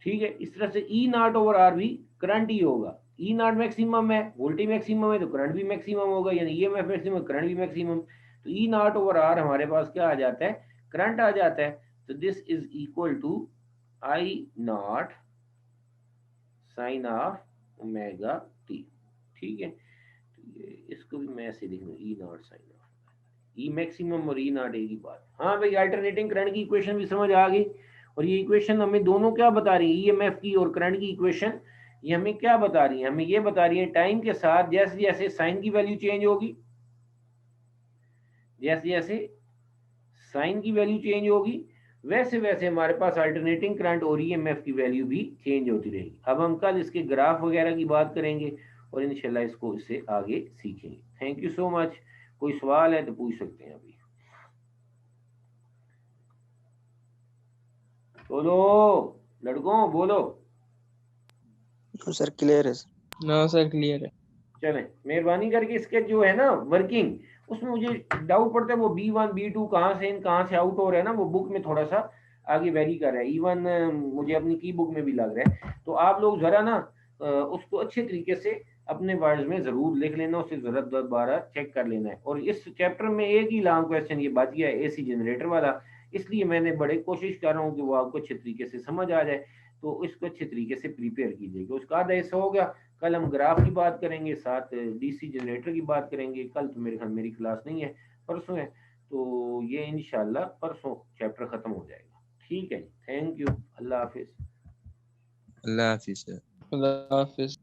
ठीक है, इस तरह से E नॉट ओवर R भी करंट ही होगा। E नॉट मैक्सिमम है, वोल्टेज मैक्सिमम है, तो करंट भी मैक्सिमम होगा, यानी ईएमएफ मैक्सिमम, करंट भी मैक्सिमम। तो E नॉट ओवर R हमारे पास क्या आ जाता है, करंट आ जाता है। तो this is equal to I naught sine of omega T. ठीक है, तो ये इसको भी मैं ऐसे लिख दूं, E naught sine of, E maximum और E नॉट एक ही बात। हाँ भाई, अल्टरनेटिंग करंट की इक्वेशन भी समझ आ गई। और ये इक्वेशन हमें दोनों क्या बता रही है, ईएमएफ की और करंट की इक्वेशन, ये हमें क्या बता रही है, हमें ये बता रही है टाइम के साथ जैसे जैसे साइन की वैल्यू चेंज होगी, जैसे जैसे साइन की वैल्यू चेंज होगी, वैसे वैसे हमारे पास अल्टरनेटिंग करंट और ईएमएफ की वैल्यू भी चेंज होती रहेगी। अब हम कल इसके ग्राफ वगैरह की बात करेंगे और इंशाल्लाह इसको इससे आगे सीखेंगे। Thank you so much. कोई सवाल है तो पूछ सकते हैं अभी। बोलो लड़कों, बोलो। सर क्लियर है सर। No, sir, clear है। चलें, मेहरबानी करके इसके जो है ना वर्किंग, उसमें मुझे डाउट पड़ता है वो B1 B2 कहाँ से इन कहाँ से आउट हो रहा है ना, वो बुक में थोड़ा सा आगे वेरी कर रहा है, इवन मुझे अपनी की बुक में भी लग रहा है। तो आप लोग जरा ना उसको अच्छे तरीके से अपने वर्ड्स में जरूर लिख लेना, उसे जरूरत दोबारा चेक कर लेना है। और इस चैप्टर में एक ही लॉन्ग क्वेश्चन ये बच गया है एसी जनरेटर वाला, इसलिए मैंने बड़े कोशिश कर रहा हूँ कि वो आपको अच्छे तरीके से समझ आ जाए, तो इसको अच्छे तरीके से प्रिपेयर कीजिएगा। उसका आधा हिस्सा हो गया, कल हम ग्राफ की बात करेंगे, साथ डीसी जनरेटर की बात करेंगे। कल तो मेरे ख्याल मेरी क्लास नहीं है, परसों है, तो ये इंशाल्लाह परसों चैप्टर खत्म हो जाएगा। ठीक है, thank you, Allah Hafiz. Allah Hafiz sir. Allah Hafiz.